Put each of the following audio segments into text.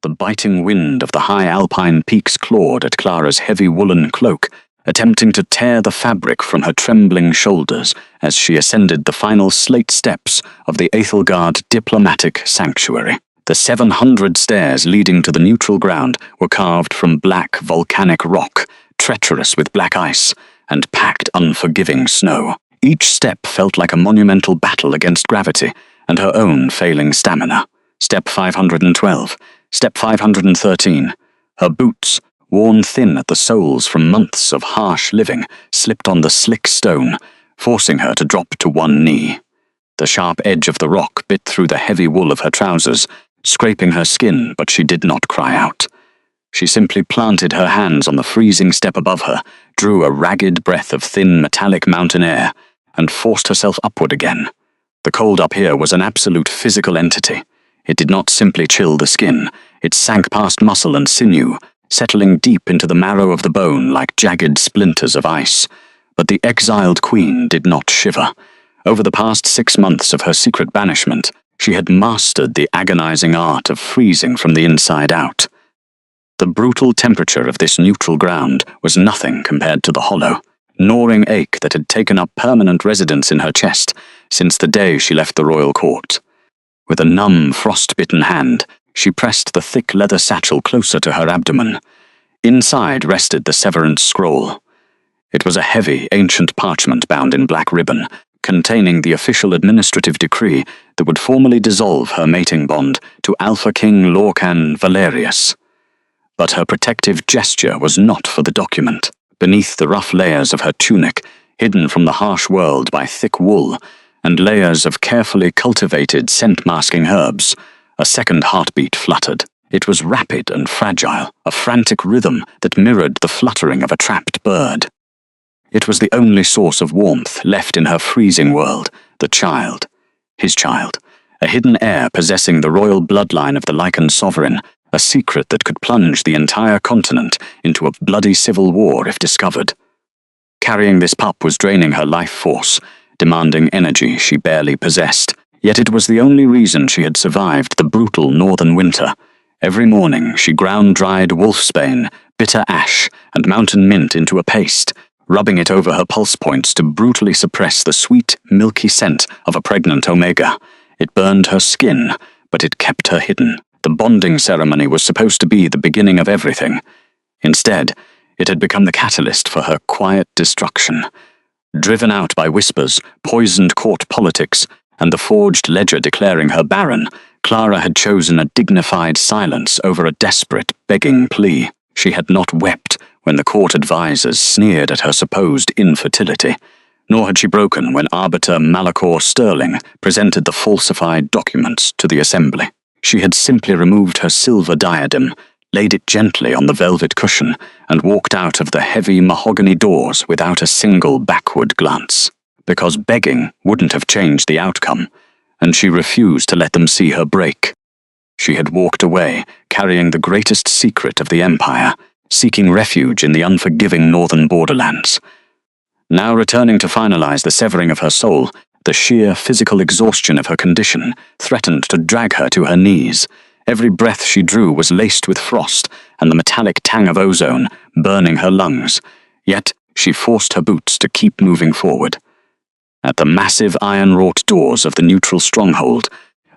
The biting wind of the high alpine peaks clawed at Clara's heavy woolen cloak, attempting to tear the fabric from her trembling shoulders as she ascended the final slate steps of the Aethelgard diplomatic sanctuary. The 700 stairs leading to the neutral ground were carved from black volcanic rock, treacherous with black ice, and packed unforgiving snow. Each step felt like a monumental battle against gravity and her own failing stamina. Step 512, step 513. Her boots, worn thin at the soles from months of harsh living, slipped on the slick stone, forcing her to drop to one knee. The sharp edge of the rock bit through the heavy wool of her trousers, scraping her skin, but she did not cry out. She simply planted her hands on the freezing step above her, drew a ragged breath of thin metallic mountain air, and forced herself upward again. The cold up here was an absolute physical entity. It did not simply chill the skin, it sank past muscle and sinew, settling deep into the marrow of the bone like jagged splinters of ice. But the exiled queen did not shiver. Over the past 6 months of her secret banishment, she had mastered the agonizing art of freezing from the inside out. The brutal temperature of this neutral ground was nothing compared to the hollow, gnawing ache that had taken up permanent residence in her chest since the day she left the royal court. With a numb, frost-bitten hand, she pressed the thick leather satchel closer to her abdomen. Inside rested the severance scroll. It was a heavy, ancient parchment bound in black ribbon, containing the official administrative decree that would formally dissolve her mating bond to Alpha King Lorcan Valerius. But her protective gesture was not for the document. Beneath the rough layers of her tunic, hidden from the harsh world by thick wool, and layers of carefully cultivated scent-masking herbs, a second heartbeat fluttered. It was rapid and fragile, a frantic rhythm that mirrored the fluttering of a trapped bird. It was the only source of warmth left in her freezing world, the child. His child, a hidden heir possessing the royal bloodline of the Lycan sovereign, a secret that could plunge the entire continent into a bloody civil war if discovered. Carrying this pup was draining her life force, demanding energy she barely possessed, yet it was the only reason she had survived the brutal northern winter. Every morning she ground dried wolfsbane, bitter ash, and mountain mint into a paste, rubbing it over her pulse points to brutally suppress the sweet, milky scent of a pregnant omega. It burned her skin, but it kept her hidden. The bonding ceremony was supposed to be the beginning of everything. Instead, it had become the catalyst for her quiet destruction. Driven out by whispers, poisoned court politics, and the forged ledger declaring her barren, Clara had chosen a dignified silence over a desperate, begging plea. She had not wept when the court advisers sneered at her supposed infertility, nor had she broken when Arbiter Malachor Sterling presented the falsified documents to the assembly. She had simply removed her silver diadem, laid it gently on the velvet cushion, and walked out of the heavy mahogany doors without a single backward glance. Because begging wouldn't have changed the outcome, and she refused to let them see her break. She had walked away, carrying the greatest secret of the Empire, seeking refuge in the unforgiving northern borderlands. Now returning to finalize the severing of her soul, the sheer physical exhaustion of her condition threatened to drag her to her knees. Every breath she drew was laced with frost and the metallic tang of ozone burning her lungs, yet she forced her boots to keep moving forward. At the massive iron-wrought doors of the neutral stronghold,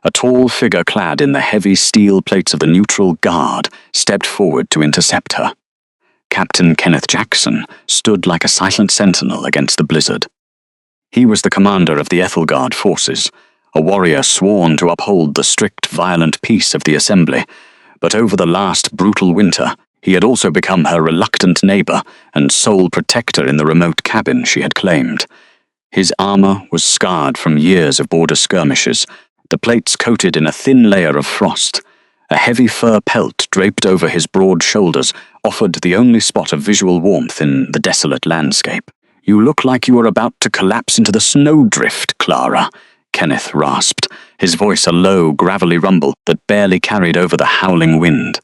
a tall figure clad in the heavy steel plates of the neutral guard stepped forward to intercept her. Captain Kenneth Jackson stood like a silent sentinel against the blizzard. He was the commander of the Aethelgard forces, a warrior sworn to uphold the strict, violent peace of the assembly, but over the last brutal winter, he had also become her reluctant neighbor and sole protector in the remote cabin she had claimed. His armor was scarred from years of border skirmishes, the plates coated in a thin layer of frost. A heavy fur pelt draped over his broad shoulders offered the only spot of visual warmth in the desolate landscape. "You look like you are about to collapse into the snowdrift, Clara," Kenneth rasped, his voice a low, gravelly rumble that barely carried over the howling wind.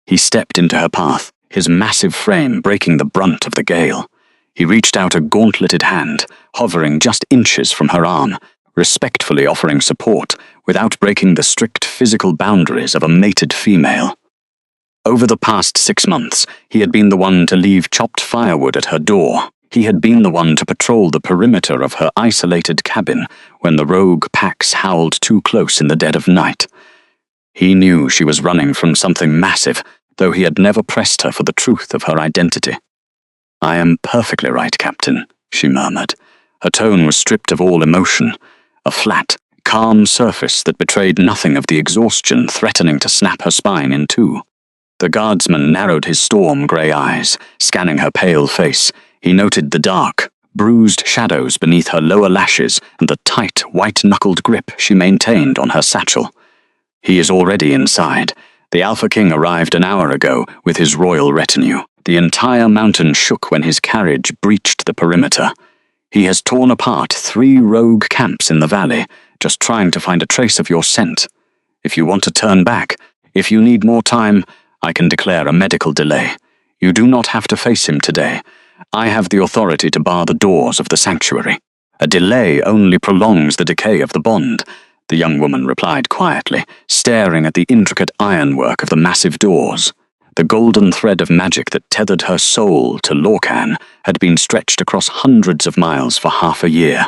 He stepped into her path, his massive frame breaking the brunt of the gale. He reached out a gauntleted hand, hovering just inches from her arm, respectfully offering support without breaking the strict physical boundaries of a mated female. Over the past 6 months, he had been the one to leave chopped firewood at her door. He had been the one to patrol the perimeter of her isolated cabin when the rogue packs howled too close in the dead of night. He knew she was running from something massive, though he had never pressed her for the truth of her identity. "I am perfectly right, Captain," she murmured. Her tone was stripped of all emotion, a flat, calm surface that betrayed nothing of the exhaustion threatening to snap her spine in two. The guardsman narrowed his storm-grey eyes, scanning her pale face. He noted the dark, bruised shadows beneath her lower lashes and the tight, white-knuckled grip she maintained on her satchel. "He is already inside. The Alpha King arrived an hour ago with his royal retinue. The entire mountain shook when his carriage breached the perimeter. He has torn apart 3 rogue camps in the valley, just trying to find a trace of your scent. If you want to turn back, if you need more time, I can declare a medical delay. You do not have to face him today. I have the authority to bar the doors of the sanctuary. A delay only prolongs the decay of the bond," the young woman replied quietly, staring at the intricate ironwork of the massive doors. The golden thread of magic that tethered her soul to Lorcan had been stretched across hundreds of miles for half a year.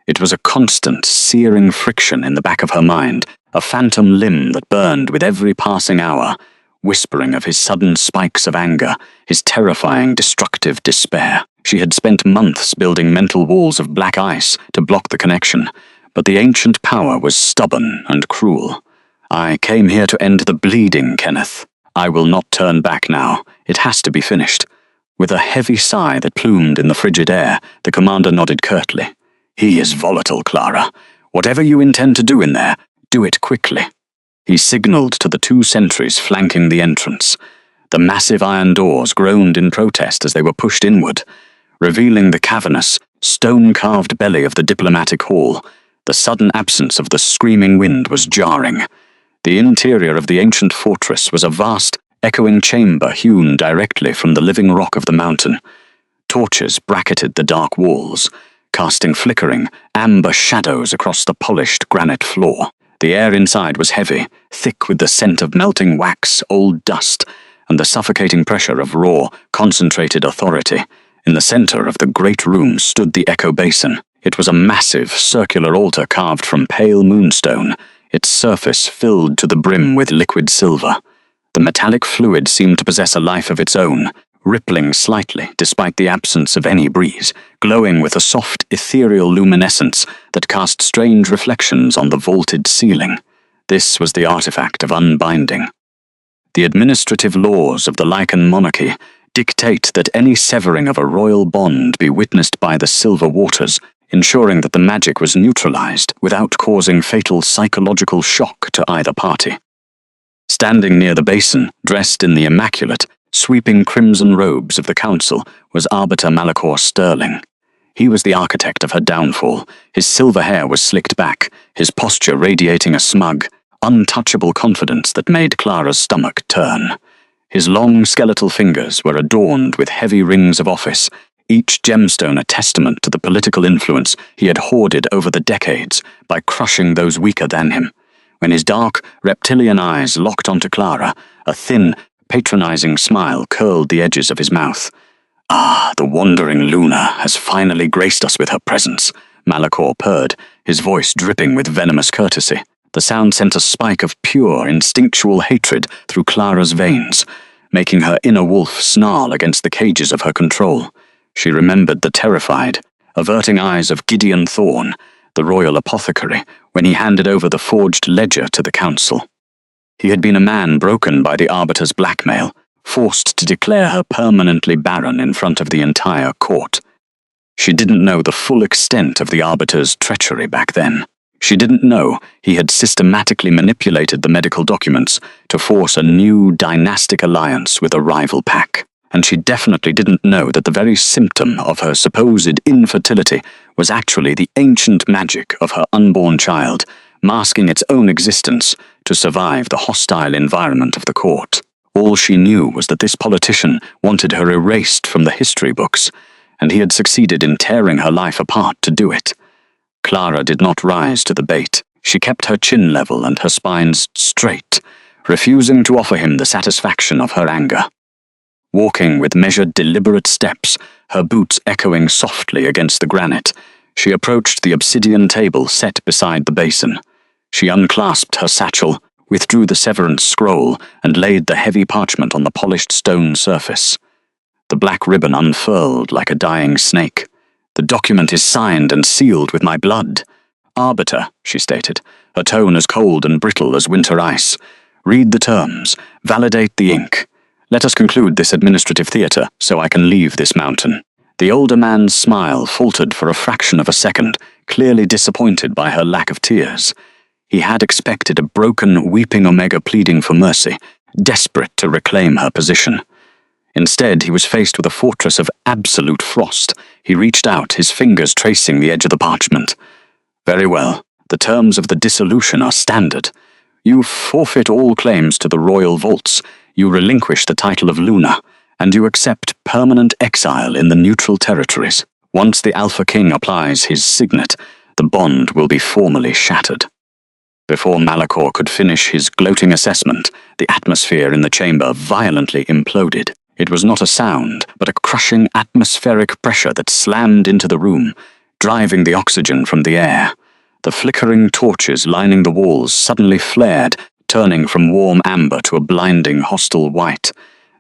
It was a constant, searing friction in the back of her mind, a phantom limb that burned with every passing hour, whispering of his sudden spikes of anger, his terrifying, destructive despair. She had spent months building mental walls of black ice to block the connection, but the ancient power was stubborn and cruel. "I came here to end the bleeding, Kenneth. I will not turn back now. It has to be finished." With a heavy sigh that plumed in the frigid air, the commander nodded curtly. "He is volatile, Clara. Whatever you intend to do in there, do it quickly." He signaled to the 2 sentries flanking the entrance. The massive iron doors groaned in protest as they were pushed inward, revealing the cavernous, stone-carved belly of the diplomatic hall. The sudden absence of the screaming wind was jarring. The interior of the ancient fortress was a vast, echoing chamber hewn directly from the living rock of the mountain. Torches bracketed the dark walls, casting flickering, amber shadows across the polished granite floor. The air inside was heavy, thick with the scent of melting wax, old dust, and the suffocating pressure of raw, concentrated authority. In the center of the great room stood the Echo Basin. It was a massive, circular altar carved from pale moonstone, its surface filled to the brim with liquid silver. The metallic fluid seemed to possess a life of its own, rippling slightly despite the absence of any breeze, glowing with a soft, ethereal luminescence that cast strange reflections on the vaulted ceiling. This was the artifact of unbinding. The administrative laws of the Lycan monarchy dictate that any severing of a royal bond be witnessed by the Silver Waters, ensuring that the magic was neutralized without causing fatal psychological shock to either party. Standing near the basin, dressed in the immaculate, sweeping crimson robes of the council, was Arbiter Malachor Sterling. He was the architect of her downfall. His silver hair was slicked back, his posture radiating a smug, untouchable confidence that made Clara's stomach turn. His long skeletal fingers were adorned with heavy rings of office, each gemstone a testament to the political influence he had hoarded over the decades by crushing those weaker than him. When his dark, reptilian eyes locked onto Clara, a thin, patronizing smile curled the edges of his mouth. "Ah, the wandering Luna has finally graced us with her presence," Malachor purred, his voice dripping with venomous courtesy. The sound sent a spike of pure, instinctual hatred through Clara's veins, making her inner wolf snarl against the cages of her control. She remembered the terrified, averting eyes of Gideon Thorne, the royal apothecary, when he handed over the forged ledger to the council. He had been a man broken by the Arbiter's blackmail, forced to declare her permanently barren in front of the entire court. She didn't know the full extent of the Arbiter's treachery back then. She didn't know he had systematically manipulated the medical documents to force a new dynastic alliance with a rival pack. And she definitely didn't know that the very symptom of her supposed infertility was actually the ancient magic of her unborn child, masking its own existence to survive the hostile environment of the court. All she knew was that this politician wanted her erased from the history books, and he had succeeded in tearing her life apart to do it. Clara did not rise to the bait. She kept her chin level and her spine straight, refusing to offer him the satisfaction of her anger. Walking with measured, deliberate steps, her boots echoing softly against the granite, she approached the obsidian table set beside the basin. She unclasped her satchel, withdrew the severance scroll, and laid the heavy parchment on the polished stone surface. The black ribbon unfurled like a dying snake. "The document is signed and sealed with my blood." "Arbiter," she stated, her tone as cold and brittle as winter ice. "Read the terms. Validate the ink. Let us conclude this administrative theatre so I can leave this mountain." The older man's smile faltered for a fraction of a second, clearly disappointed by her lack of tears. He had expected a broken, weeping Omega pleading for mercy, desperate to reclaim her position. Instead, he was faced with a fortress of absolute frost. He reached out, his fingers tracing the edge of the parchment. "Very well. The terms of the dissolution are standard. You forfeit all claims to the royal vaults, you relinquish the title of Luna, and you accept permanent exile in the neutral territories. Once the Alpha King applies his signet, the bond will be formally shattered." Before Malachor could finish his gloating assessment, the atmosphere in the chamber violently imploded. It was not a sound, but a crushing atmospheric pressure that slammed into the room, driving the oxygen from the air. The flickering torches lining the walls suddenly flared, turning from warm amber to a blinding hostile white.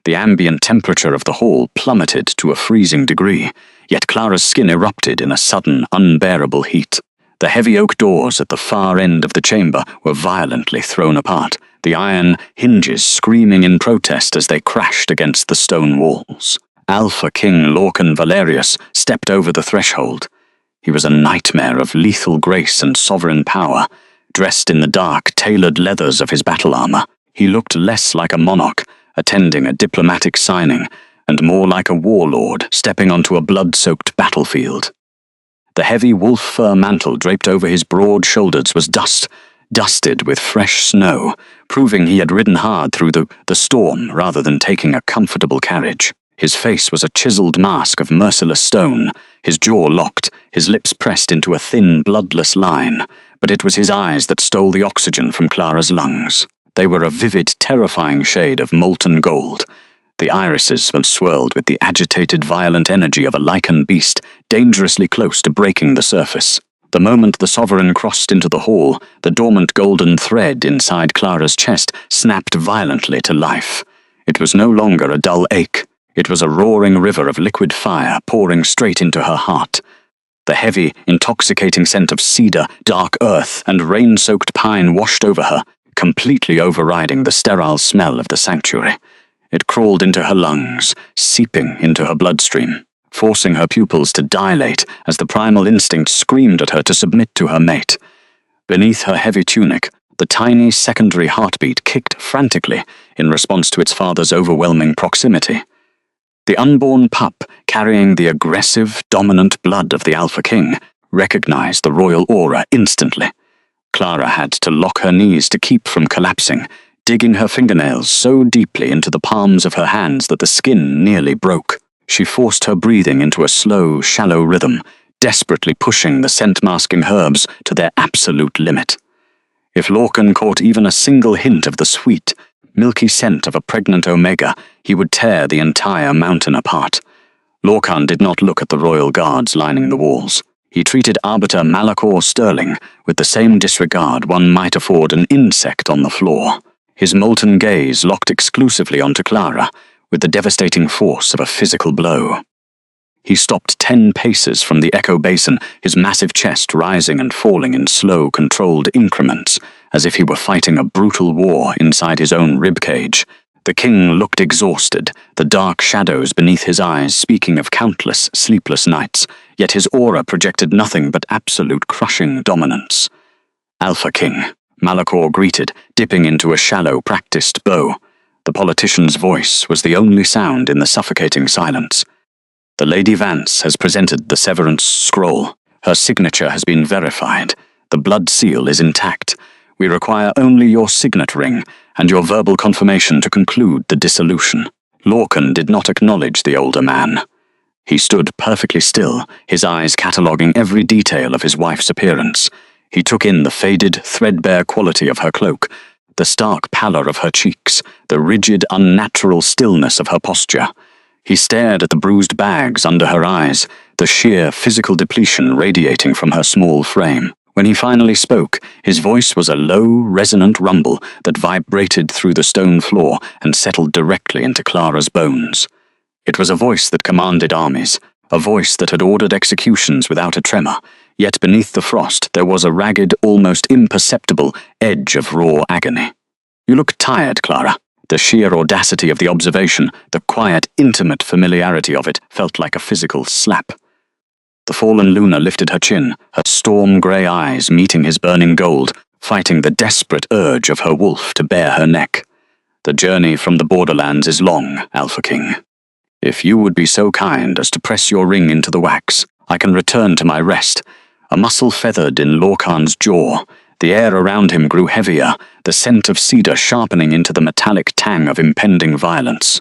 The ambient temperature of the hall plummeted to a freezing degree, yet Clara's skin erupted in a sudden, unbearable heat. The heavy oak doors at the far end of the chamber were violently thrown apart, the iron hinges screaming in protest as they crashed against the stone walls. Alpha King Lorcan Valerius stepped over the threshold. He was a nightmare of lethal grace and sovereign power. Dressed in the dark, tailored leathers of his battle armor, he looked less like a monarch attending a diplomatic signing, and more like a warlord stepping onto a blood-soaked battlefield. The heavy wolf fur mantle draped over his broad shoulders was dusted with fresh snow, proving he had ridden hard through the storm rather than taking a comfortable carriage. His face was a chiseled mask of merciless stone, his jaw locked, his lips pressed into a thin, bloodless line, but it was his eyes that stole the oxygen from Clara's lungs. They were a vivid, terrifying shade of molten gold. The irises were swirled with the agitated, violent energy of a lichen beast, dangerously close to breaking the surface. The moment the sovereign crossed into the hall, the dormant golden thread inside Clara's chest snapped violently to life. It was no longer a dull ache. It was a roaring river of liquid fire pouring straight into her heart. The heavy, intoxicating scent of cedar, dark earth, and rain-soaked pine washed over her, completely overriding the sterile smell of the sanctuary. It crawled into her lungs, seeping into her bloodstream, forcing her pupils to dilate as the primal instinct screamed at her to submit to her mate. Beneath her heavy tunic, the tiny secondary heartbeat kicked frantically in response to its father's overwhelming proximity. The unborn pup, carrying the aggressive, dominant blood of the Alpha King, recognized the royal aura instantly. Clara had to lock her knees to keep from collapsing, digging her fingernails so deeply into the palms of her hands that the skin nearly broke. She forced her breathing into a slow, shallow rhythm, desperately pushing the scent-masking herbs to their absolute limit. If Lorcan caught even a single hint of the sweet, milky scent of a pregnant Omega, he would tear the entire mountain apart. Lorcan did not look at the royal guards lining the walls. He treated Arbiter Malachor Sterling with the same disregard one might afford an insect on the floor. His molten gaze locked exclusively onto Clara, with the devastating force of a physical blow. He stopped 10 paces from the echo basin, his massive chest rising and falling in slow, controlled increments, as if he were fighting a brutal war inside his own ribcage. The king looked exhausted, the dark shadows beneath his eyes speaking of countless sleepless nights, yet his aura projected nothing but absolute crushing dominance. Alpha King, Malachor greeted, dipping into a shallow, practiced bow. The politician's voice was the only sound in the suffocating silence. "The Lady Vance has presented the severance scroll. Her signature has been verified. The blood seal is intact. We require only your signet ring and your verbal confirmation to conclude the dissolution." Lorcan did not acknowledge the older man. He stood perfectly still, his eyes cataloguing every detail of his wife's appearance. He took in the faded, threadbare quality of her cloak, the stark pallor of her cheeks, the rigid, unnatural stillness of her posture. He stared at the bruised bags under her eyes, the sheer physical depletion radiating from her small frame. When he finally spoke, his voice was a low, resonant rumble that vibrated through the stone floor and settled directly into Clara's bones. It was a voice that commanded armies, a voice that had ordered executions without a tremor, yet beneath the frost there was a ragged, almost imperceptible edge of raw agony. "You look tired, Clara." The sheer audacity of the observation, the quiet, intimate familiarity of it, felt like a physical slap. The fallen Luna lifted her chin, her storm-grey eyes meeting his burning gold, fighting the desperate urge of her wolf to bare her neck. "The journey from the borderlands is long, Alpha King. If you would be so kind as to press your ring into the wax, I can return to my rest." A muscle feathered in Lorcan's jaw. The air around him grew heavier, the scent of cedar sharpening into the metallic tang of impending violence.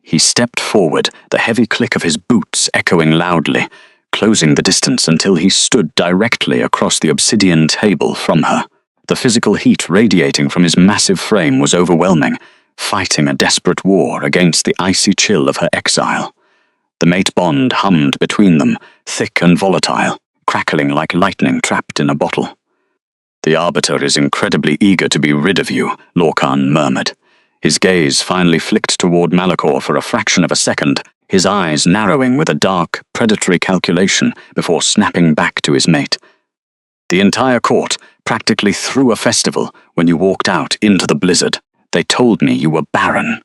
He stepped forward, the heavy click of his boots echoing loudly, closing the distance until he stood directly across the obsidian table from her. The physical heat radiating from his massive frame was overwhelming, fighting a desperate war against the icy chill of her exile. The mate bond hummed between them, thick and volatile, crackling like lightning trapped in a bottle. "The Arbiter is incredibly eager to be rid of you," Lorcan murmured. His gaze finally flicked toward Malachor for a fraction of a second, his eyes narrowing with a dark, predatory calculation before snapping back to his mate. "The entire court practically threw a festival when you walked out into the blizzard. They told me you were barren.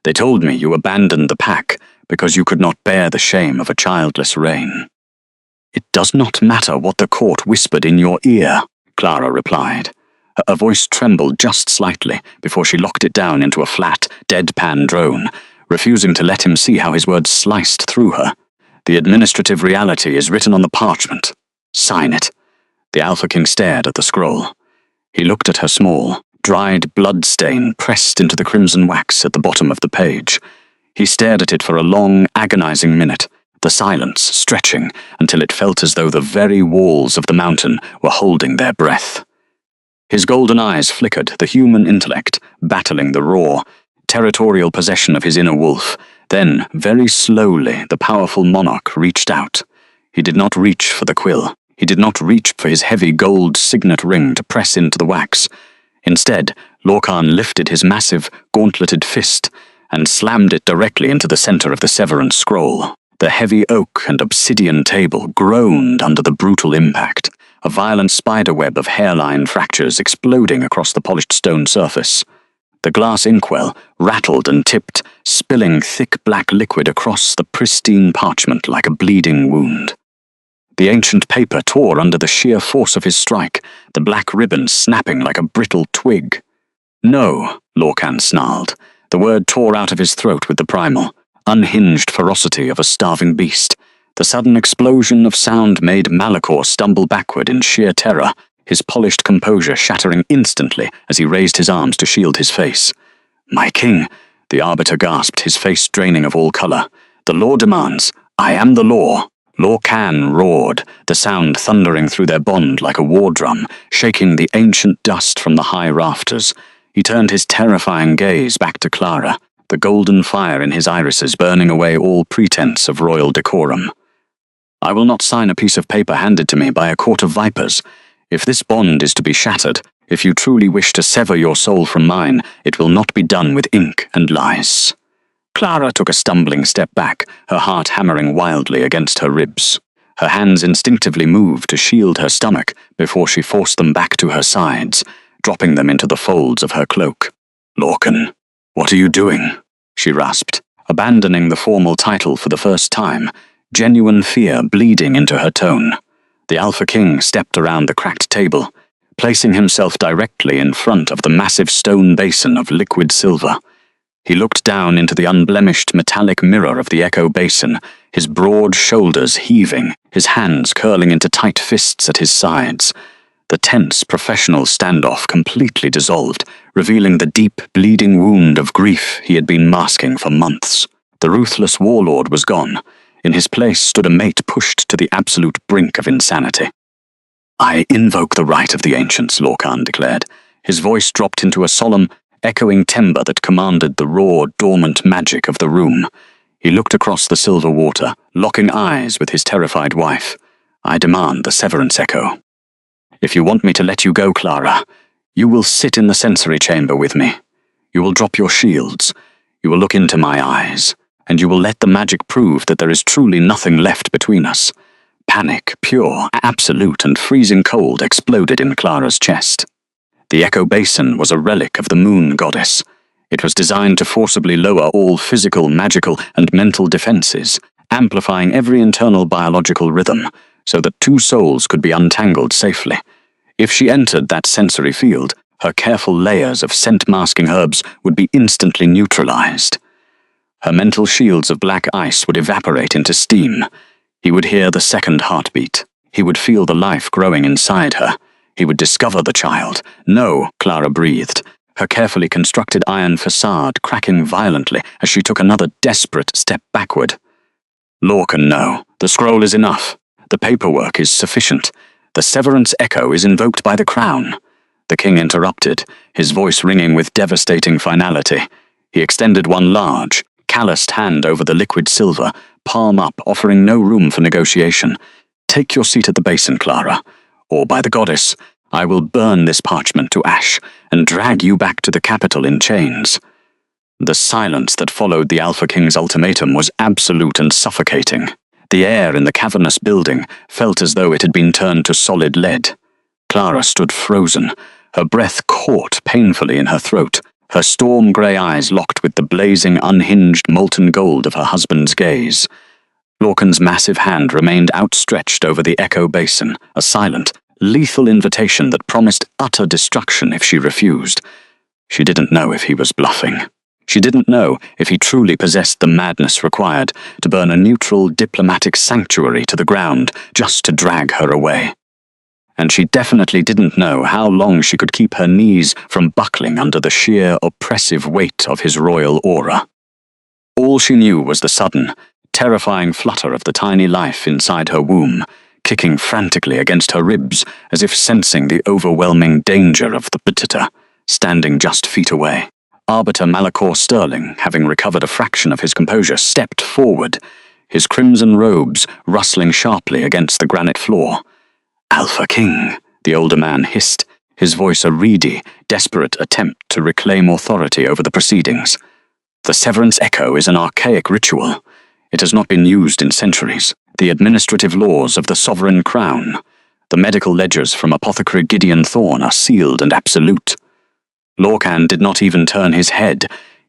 They told me you abandoned the pack because you could not bear the shame of a childless reign." "It does not matter what the court whispered in your ear," Clara replied. Her voice trembled just slightly before she locked it down into a flat, deadpan drone, refusing to let him see how his words sliced through her. "The administrative reality is written on the parchment. Sign it." The Alpha King stared at the scroll. He looked at her small, dried blood stain pressed into the crimson wax at the bottom of the page. He stared at it for a long, agonizing minute, the silence stretching until it felt as though the very walls of the mountain were holding their breath. His golden eyes flickered, the human intellect battling the raw, territorial possession of his inner wolf. Then, very slowly, the powerful monarch reached out. He did not reach for the quill. He did not reach for his heavy gold signet ring to press into the wax. Instead, Lorcan lifted his massive, gauntleted fist and slammed it directly into the center of the Severance scroll. The heavy oak and obsidian table groaned under the brutal impact, a violent spiderweb of hairline fractures exploding across the polished stone surface. The glass inkwell rattled and tipped, spilling thick black liquid across the pristine parchment like a bleeding wound. The ancient paper tore under the sheer force of his strike, the black ribbon snapping like a brittle twig. "No," Lorcan snarled. The word tore out of his throat with the primal, unhinged ferocity of a starving beast. The sudden explosion of sound made Malachor stumble backward in sheer terror, his polished composure shattering instantly as he raised his arms to shield his face. "My king," the Arbiter gasped, his face draining of all color. "The law demands. I am the law." Lorcan roared, the sound thundering through their bond like a war drum, shaking the ancient dust from the high rafters. He turned his terrifying gaze back to Clara, the golden fire in his irises burning away all pretense of royal decorum. "I will not sign a piece of paper handed to me by a court of vipers. If this bond is to be shattered, if you truly wish to sever your soul from mine, it will not be done with ink and lies." Clara took a stumbling step back, her heart hammering wildly against her ribs. Her hands instinctively moved to shield her stomach before she forced them back to her sides, dropping them into the folds of her cloak. "Lorcan, what are you doing?" she rasped, abandoning the formal title for the first time, genuine fear bleeding into her tone. The Alpha King stepped around the cracked table, placing himself directly in front of the massive stone basin of liquid silver. He looked down into the unblemished metallic mirror of the echo basin, his broad shoulders heaving, his hands curling into tight fists at his sides. The tense professional standoff completely dissolved, revealing the deep, bleeding wound of grief he had been masking for months. The ruthless warlord was gone. In his place stood a mate pushed to the absolute brink of insanity. "I invoke the right of the ancients," Lorcan declared, His voice dropped into a solemn, echoing timbre that commanded the raw, dormant magic of the room. He looked across the silver water, locking eyes with his terrified wife. "I demand the severance echo. If you want me to let you go, Clara, you will sit in the sensory chamber with me. You will drop your shields. You will look into my eyes, and you will let the magic prove that there is truly nothing left between us." Panic, pure, absolute, and freezing cold exploded in Clara's chest. The Echo Basin was a relic of the moon goddess. It was designed to forcibly lower all physical, magical, and mental defenses, amplifying every internal biological rhythm, so that two souls could be untangled safely. If she entered that sensory field, her careful layers of scent-masking herbs would be instantly neutralized. Her mental shields of black ice would evaporate into steam. He would hear the second heartbeat. He would feel the life growing inside her. He would discover the child. "No," Clara breathed, her carefully constructed iron facade cracking violently as she took another desperate step backward. "Lorcan, no. The scroll is enough. The paperwork is sufficient. The severance echo is invoked by the crown." The king interrupted, his voice ringing with devastating finality. He extended one large, calloused hand over the liquid silver, palm up, offering no room for negotiation. "Take your seat at the basin, Clara, or by the goddess, I will burn this parchment to ash and drag you back to the capital in chains." The silence that followed the Alpha King's ultimatum was absolute and suffocating. The air in the cavernous building felt as though it had been turned to solid lead. Clara stood frozen, her breath caught painfully in her throat, her storm-grey eyes locked with the blazing, unhinged molten gold of her husband's gaze. Lorcan's massive hand remained outstretched over the Echo Basin, a silent, lethal invitation that promised utter destruction if she refused. She didn't know if he was bluffing. She didn't know if he truly possessed the madness required to burn a neutral diplomatic sanctuary to the ground just to drag her away. And she definitely didn't know how long she could keep her knees from buckling under the sheer, oppressive weight of his royal aura. All she knew was the sudden, terrifying flutter of the tiny life inside her womb, kicking frantically against her ribs as if sensing the overwhelming danger of the Petita, standing just feet away. Arbiter Malachor Sterling, having recovered a fraction of his composure, stepped forward, his crimson robes rustling sharply against the granite floor. "Alpha King," the older man hissed, his voice a reedy, desperate attempt to reclaim authority over the proceedings. "The severance echo is an archaic ritual. It has not been used in centuries. The administrative laws of the sovereign crown, the medical ledgers from Apothecary Gideon Thorne are sealed and absolute." Lorcan did not even turn his head.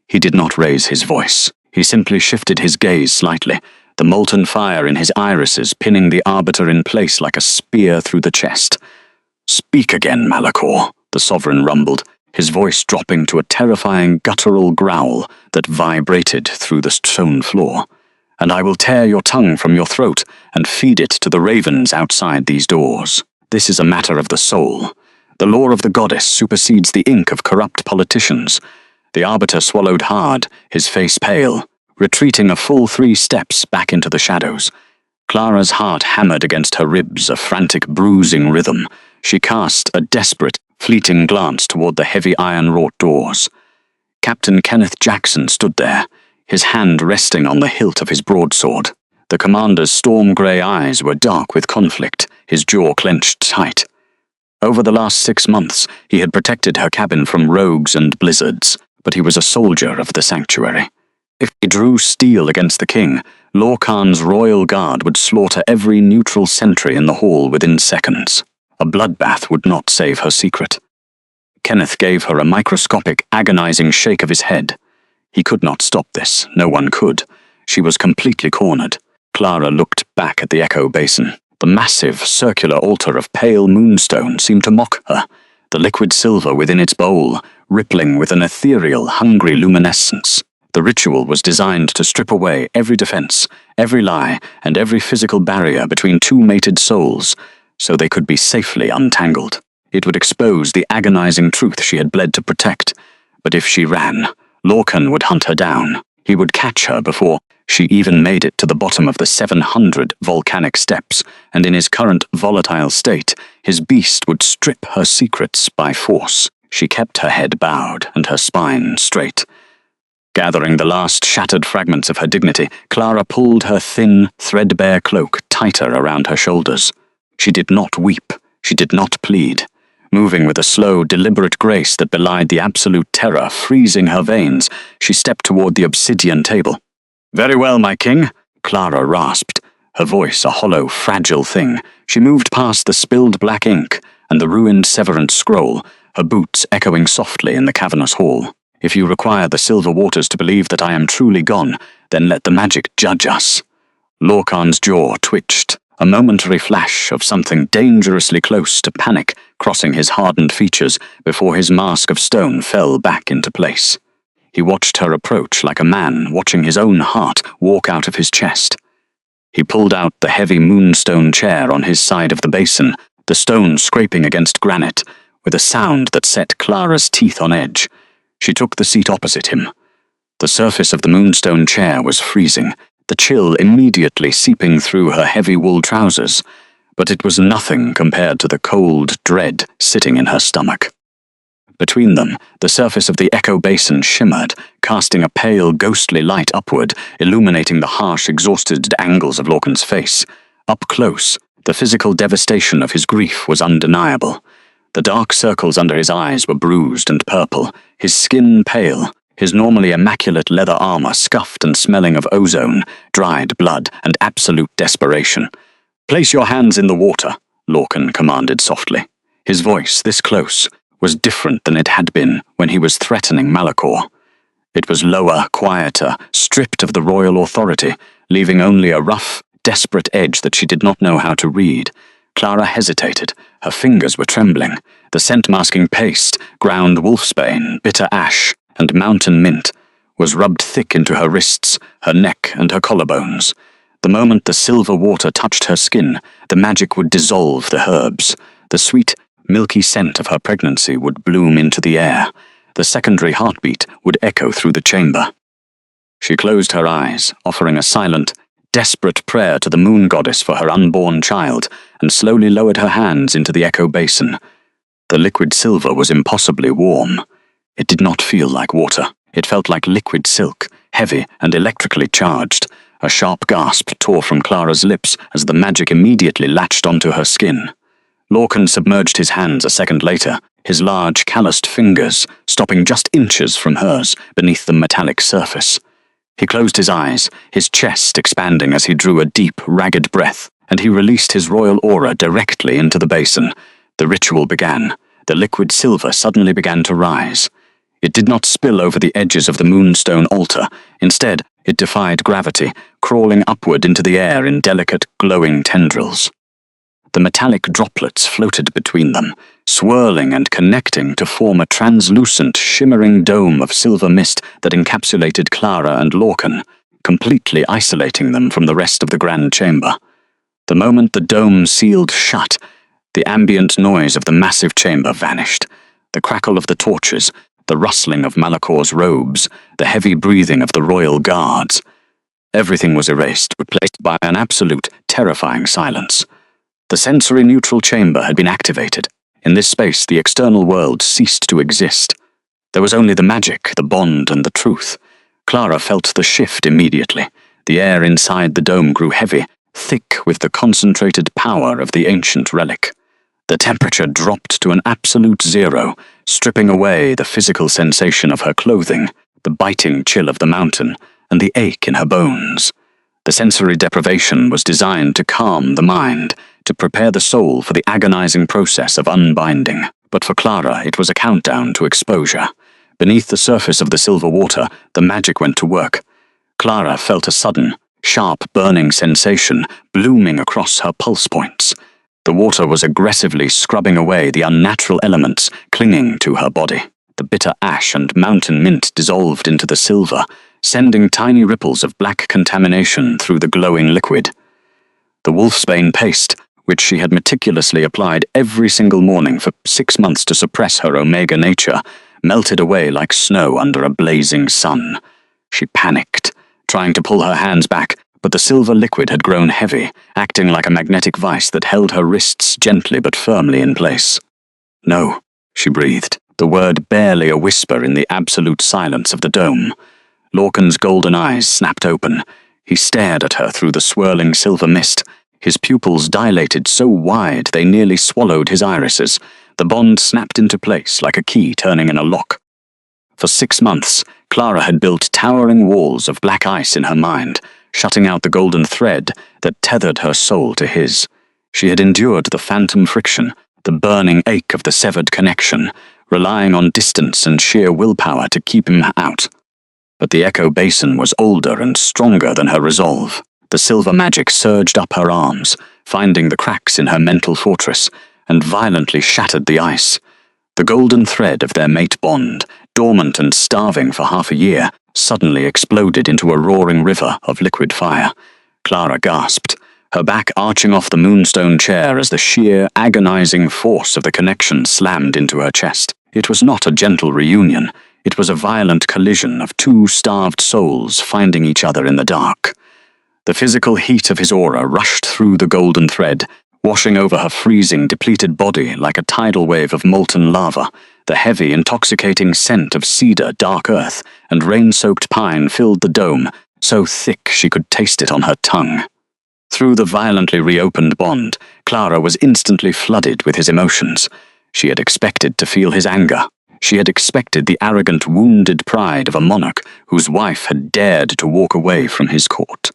He did not raise his voice. He simply shifted his gaze slightly, the molten fire in his irises pinning the arbiter in place like a spear through the chest. "Speak again, Malachor," the sovereign rumbled, his voice dropping to a terrifying guttural growl that vibrated through the stone floor. "And I will tear your tongue from your throat and feed it to the ravens outside these doors. This is a matter of the soul. The law of the goddess supersedes the ink of corrupt politicians." The arbiter swallowed hard, his face pale, retreating a full 3 steps back into the shadows. Clara's heart hammered against her ribs, a frantic bruising rhythm. She cast a desperate, fleeting glance toward the heavy iron-wrought doors. Captain Kenneth Jackson stood there, his hand resting on the hilt of his broadsword. The commander's storm-grey eyes were dark with conflict, his jaw clenched tight. Over the last 6 months, he had protected her cabin from rogues and blizzards, but he was a soldier of the sanctuary. If he drew steel against the king, Lorcan's royal guard would slaughter every neutral sentry in the hall within seconds. A bloodbath would not save her secret. Kenneth gave her a microscopic, agonizing shake of his head. He could not stop this. No one could. She was completely cornered. Clara looked back at the Echo Basin. The massive, circular altar of pale moonstone seemed to mock her, the liquid silver within its bowl, rippling with an ethereal, hungry luminescence. The ritual was designed to strip away every defense, every lie, and every physical barrier between two mated souls, so they could be safely untangled. It would expose the agonizing truth she had bled to protect. But if she ran, Lorcan would hunt her down. He would catch her before she even made it to the bottom of the 700 volcanic steps, and in his current volatile state, his beast would strip her secrets by force. she kept her head bowed and her spine straight. Gathering the last shattered fragments of her dignity, Clara pulled her thin, threadbare cloak tighter around her shoulders. She did not weep, she did not plead. Moving with a slow, deliberate grace that belied the absolute terror freezing her veins, she stepped toward the obsidian table. "Very well, my king," Clara rasped, her voice a hollow, fragile thing. She moved past the spilled black ink and the ruined severance scroll, her boots echoing softly in the cavernous hall. "If you require the silver waters to believe that I am truly gone, then let the magic judge us." Lorcan's jaw twitched, a momentary flash of something dangerously close to panic crossing his hardened features before his mask of stone fell back into place. He watched her approach like a man watching his own heart walk out of his chest. He pulled out the heavy moonstone chair on his side of the basin, the stone scraping against granite, with a sound that set Clara's teeth on edge. She took the seat opposite him. The surface of the moonstone chair was freezing, the chill immediately seeping through her heavy wool trousers, but it was nothing compared to the cold dread sitting in her stomach. Between them, the surface of the echo basin shimmered, casting a pale, ghostly light upward, illuminating the harsh, exhausted angles of Lorcan's face. Up close, the physical devastation of his grief was undeniable. The dark circles under his eyes were bruised and purple, his skin pale, his normally immaculate leather armor scuffed and smelling of ozone, dried blood, and absolute desperation. "Place your hands in the water," Lorcan commanded softly. His voice, this close, was different than it had been when he was threatening Malachor. It was lower, quieter, stripped of the royal authority, leaving only a rough, desperate edge that she did not know how to read. Clara hesitated. Her fingers were trembling. The scent-masking paste, ground wolfsbane, bitter ash, and mountain mint, was rubbed thick into her wrists, her neck, and her collarbones. The moment the silver water touched her skin, the magic would dissolve the herbs. The sweet, milky scent of her pregnancy would bloom into the air. The secondary heartbeat would echo through the chamber. She closed her eyes, offering a silent, desperate prayer to the moon goddess for her unborn child, and slowly lowered her hands into the echo basin. The liquid silver was impossibly warm. It did not feel like water. It felt like liquid silk, heavy and electrically charged. A sharp gasp tore from Clara's lips as the magic immediately latched onto her skin. Lorcan submerged his hands a second later, his large, calloused fingers stopping just inches from hers beneath the metallic surface. He closed his eyes, his chest expanding as he drew a deep, ragged breath, and he released his royal aura directly into the basin. The ritual began. The liquid silver suddenly began to rise. It did not spill over the edges of the moonstone altar. Instead, it defied gravity, crawling upward into the air in delicate, glowing tendrils. The metallic droplets floated between them, swirling and connecting to form a translucent, shimmering dome of silver mist that encapsulated Clara and Lorcan, completely isolating them from the rest of the grand chamber. The moment the dome sealed shut, the ambient noise of the massive chamber vanished. The crackle of the torches, the rustling of Malachor's robes, the heavy breathing of the royal guards. Everything was erased, replaced by an absolute, terrifying silence. The sensory-neutral chamber had been activated. In this space, the external world ceased to exist. There was only the magic, the bond, and the truth. Clara felt the shift immediately. The air inside the dome grew heavy, thick with the concentrated power of the ancient relic. The temperature dropped to an absolute zero, stripping away the physical sensation of her clothing, the biting chill of the mountain, and the ache in her bones. The sensory deprivation was designed to calm the mind, to prepare the soul for the agonizing process of unbinding. But for Clara, it was a countdown to exposure. Beneath the surface of the silver water, the magic went to work. Clara felt a sudden, sharp, burning sensation blooming across her pulse points. The water was aggressively scrubbing away the unnatural elements clinging to her body. The bitter ash and mountain mint dissolved into the silver, sending tiny ripples of black contamination through the glowing liquid. The wolfsbane paste, which she had meticulously applied every single morning for 6 months to suppress her omega nature, melted away like snow under a blazing sun. She panicked, trying to pull her hands back, but the silver liquid had grown heavy, acting like a magnetic vice that held her wrists gently but firmly in place. "No," she breathed, the word barely a whisper in the absolute silence of the dome. Lorcan's golden eyes snapped open. He stared at her through the swirling silver mist. His pupils dilated so wide they nearly swallowed his irises. The bond snapped into place like a key turning in a lock. For 6 months, Clara had built towering walls of black ice in her mind, shutting out the golden thread that tethered her soul to his. She had endured the phantom friction, the burning ache of the severed connection, relying on distance and sheer willpower to keep him out. But the Echo Basin was older and stronger than her resolve. The silver magic surged up her arms, finding the cracks in her mental fortress, and violently shattered the ice. The golden thread of their mate bond, dormant and starving for half a year, suddenly exploded into a roaring river of liquid fire. Clara gasped, her back arching off the moonstone chair as the sheer, agonizing force of the connection slammed into her chest. It was not a gentle reunion. It was a violent collision of 2 starved souls finding each other in the dark. The physical heat of his aura rushed through the golden thread, washing over her freezing, depleted body like a tidal wave of molten lava. The heavy, intoxicating scent of cedar, dark earth, and rain-soaked pine filled the dome, so thick she could taste it on her tongue. Through the violently reopened bond, Clara was instantly flooded with his emotions. She had expected to feel his anger. She had expected the arrogant, wounded pride of a monarch whose wife had dared to walk away from his court.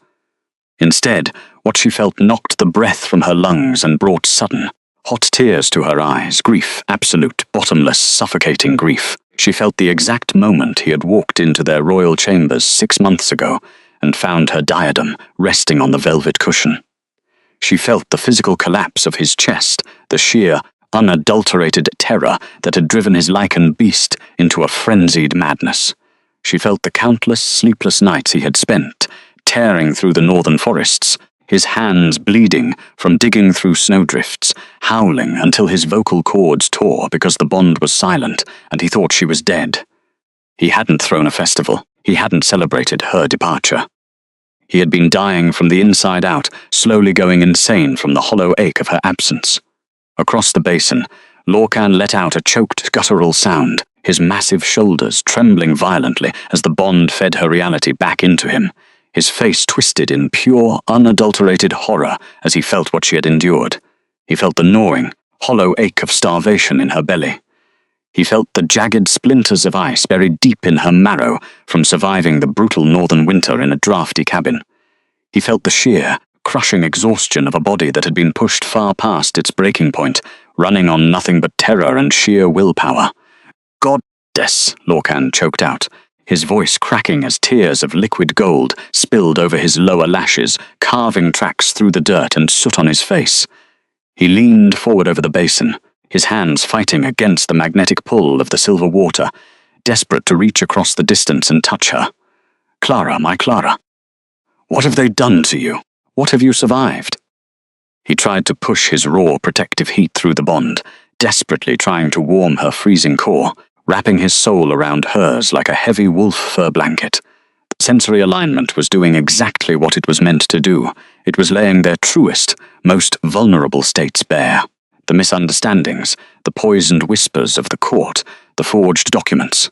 Instead, what she felt knocked the breath from her lungs and brought sudden, hot tears to her eyes, grief, absolute, bottomless, suffocating grief. She felt the exact moment he had walked into their royal chambers 6 months ago and found her diadem resting on the velvet cushion. She felt the physical collapse of his chest, the sheer, unadulterated terror that had driven his lichen beast into a frenzied madness. She felt the countless sleepless nights he had spent, tearing through the northern forests, his hands bleeding from digging through snowdrifts, howling until his vocal cords tore because the bond was silent and he thought she was dead. He hadn't thrown a festival. He hadn't celebrated her departure. He had been dying from the inside out, slowly going insane from the hollow ache of her absence. Across the basin, Lorcan let out a choked, guttural sound, his massive shoulders trembling violently as the bond fed her reality back into him. His face twisted in pure, unadulterated horror as he felt what she had endured. He felt the gnawing, hollow ache of starvation in her belly. He felt the jagged splinters of ice buried deep in her marrow from surviving the brutal northern winter in a drafty cabin. He felt the sheer, crushing exhaustion of a body that had been pushed far past its breaking point, running on nothing but terror and sheer willpower. "Goddess," Lorcan choked out, his voice cracking as tears of liquid gold spilled over his lower lashes, carving tracks through the dirt and soot on his face. He leaned forward over the basin, his hands fighting against the magnetic pull of the silver water, desperate to reach across the distance and touch her. "Clara, my Clara, what have they done to you? What have you survived?" He tried to push his raw protective heat through the bond, desperately trying to warm her freezing core, wrapping his soul around hers like a heavy wolf fur blanket. The sensory alignment was doing exactly what it was meant to do. It was laying their truest, most vulnerable states bare. The misunderstandings, the poisoned whispers of the court, the forged documents.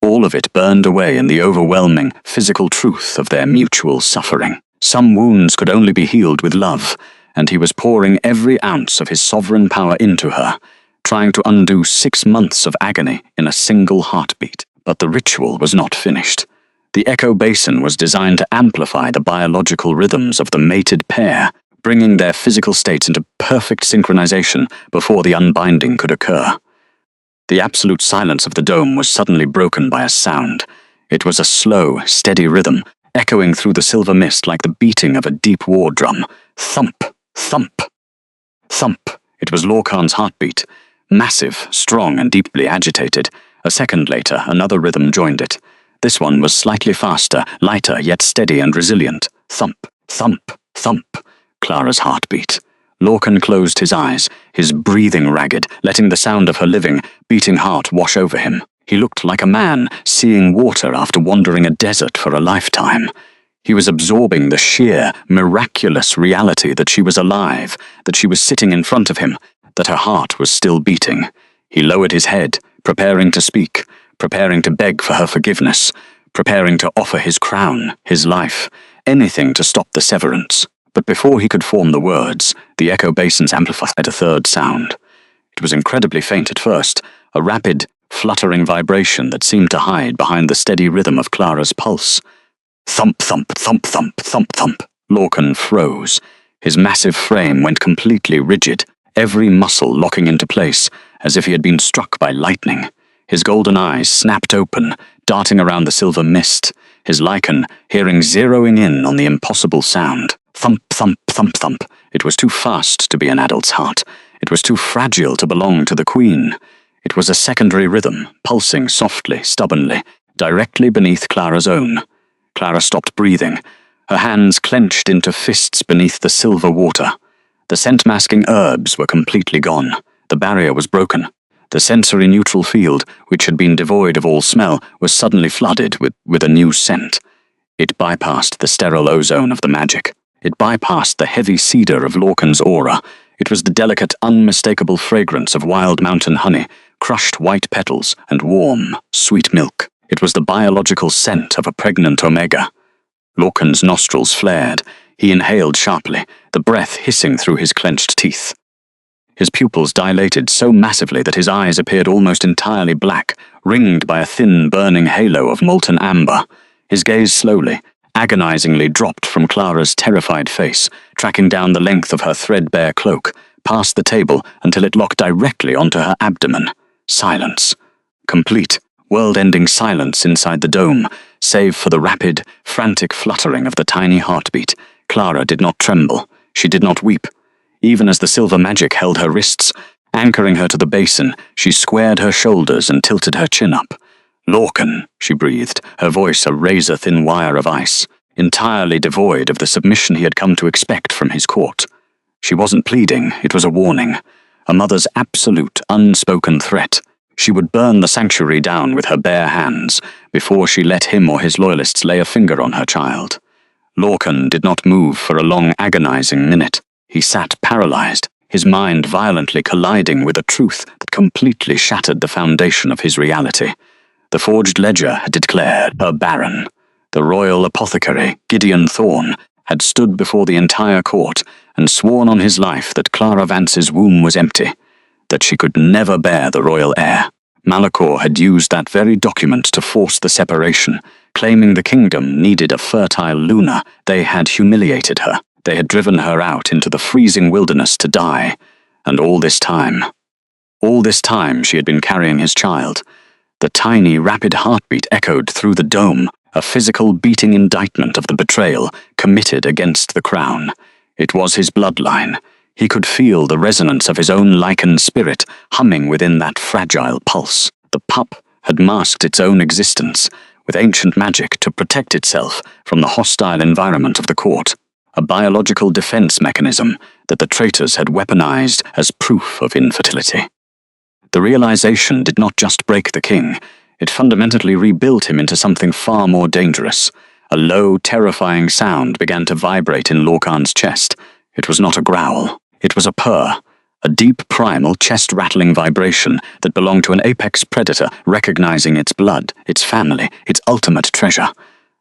All of it burned away in the overwhelming, physical truth of their mutual suffering. Some wounds could only be healed with love, and he was pouring every ounce of his sovereign power into her, trying to undo 6 months of agony in a single heartbeat. But the ritual was not finished. The Echo Basin was designed to amplify the biological rhythms of the mated pair, bringing their physical states into perfect synchronization before the unbinding could occur. The absolute silence of the dome was suddenly broken by a sound. It was a slow, steady rhythm, echoing through the silver mist like the beating of a deep war drum. Thump, thump, thump. It was Lorcan's heartbeat. Massive, strong, and deeply agitated. A second later, another rhythm joined it. This one was slightly faster, lighter, yet steady and resilient. Thump, thump, thump. Clara's heartbeat. Lorcan closed his eyes, his breathing ragged, letting the sound of her living, beating heart wash over him. He looked like a man seeing water after wandering a desert for a lifetime. He was absorbing the sheer, miraculous reality that she was alive, that she was sitting in front of him, that her heart was still beating. He lowered his head, preparing to speak, preparing to beg for her forgiveness, preparing to offer his crown, his life, anything to stop the severance. But before he could form the words, the echo basins amplified a third sound. It was incredibly faint at first, a rapid, fluttering vibration that seemed to hide behind the steady rhythm of Clara's pulse. Thump, thump, thump, thump, thump, thump. Lorcan froze. His massive frame went completely rigid, every muscle locking into place, as if he had been struck by lightning. His golden eyes snapped open, darting around the silver mist, his Lycan hearing zeroing in on the impossible sound. Thump, thump, thump, thump. It was too fast to be an adult's heart. It was too fragile to belong to the Queen. It was a secondary rhythm, pulsing softly, stubbornly, directly beneath Clara's own. Clara stopped breathing, her hands clenched into fists beneath the silver water. The scent-masking herbs were completely gone. The barrier was broken. The sensory-neutral field, which had been devoid of all smell, was suddenly flooded with a new scent. It bypassed the sterile ozone of the magic. It bypassed the heavy cedar of Lorcan's aura. It was the delicate, unmistakable fragrance of wild mountain honey, crushed white petals, and warm, sweet milk. It was the biological scent of a pregnant omega. Lorcan's nostrils flared. He inhaled sharply, the breath hissing through his clenched teeth. His pupils dilated so massively that his eyes appeared almost entirely black, ringed by a thin, burning halo of molten amber. His gaze slowly, agonizingly dropped from Clara's terrified face, tracking down the length of her threadbare cloak, past the table until it locked directly onto her abdomen. Silence. Complete, world-ending silence inside the dome, save for the rapid, frantic fluttering of the tiny heartbeat. Clara did not tremble. She did not weep. Even as the silver magic held her wrists, anchoring her to the basin, she squared her shoulders and tilted her chin up. "Lorcan," she breathed, her voice a razor-thin wire of ice, entirely devoid of the submission he had come to expect from his court. She wasn't pleading, it was a warning. A mother's absolute, unspoken threat. She would burn the sanctuary down with her bare hands before she let him or his loyalists lay a finger on her child. Lorcan did not move for a long, agonizing minute. He sat paralyzed, his mind violently colliding with a truth that completely shattered the foundation of his reality. The forged ledger had declared her Baron. The royal apothecary, Gideon Thorne, had stood before the entire court and sworn on his life that Clara Vance's womb was empty, that she could never bear the royal heir. Malachor had used that very document to force the separation, claiming the kingdom needed a fertile Luna. They had humiliated her. They had driven her out into the freezing wilderness to die. And all this time she had been carrying his child. The tiny, rapid heartbeat echoed through the dome, a physical beating indictment of the betrayal committed against the crown. It was his bloodline. He could feel the resonance of his own Lycan spirit humming within that fragile pulse. The pup had masked its own existence with ancient magic to protect itself from the hostile environment of the court, a biological defense mechanism that the traitors had weaponized as proof of infertility. The realization did not just break the king, it fundamentally rebuilt him into something far more dangerous. A low, terrifying sound began to vibrate in Lorcan's chest. It was not a growl. It was a purr, a deep, primal, chest-rattling vibration that belonged to an apex predator recognizing its blood, its family, its ultimate treasure.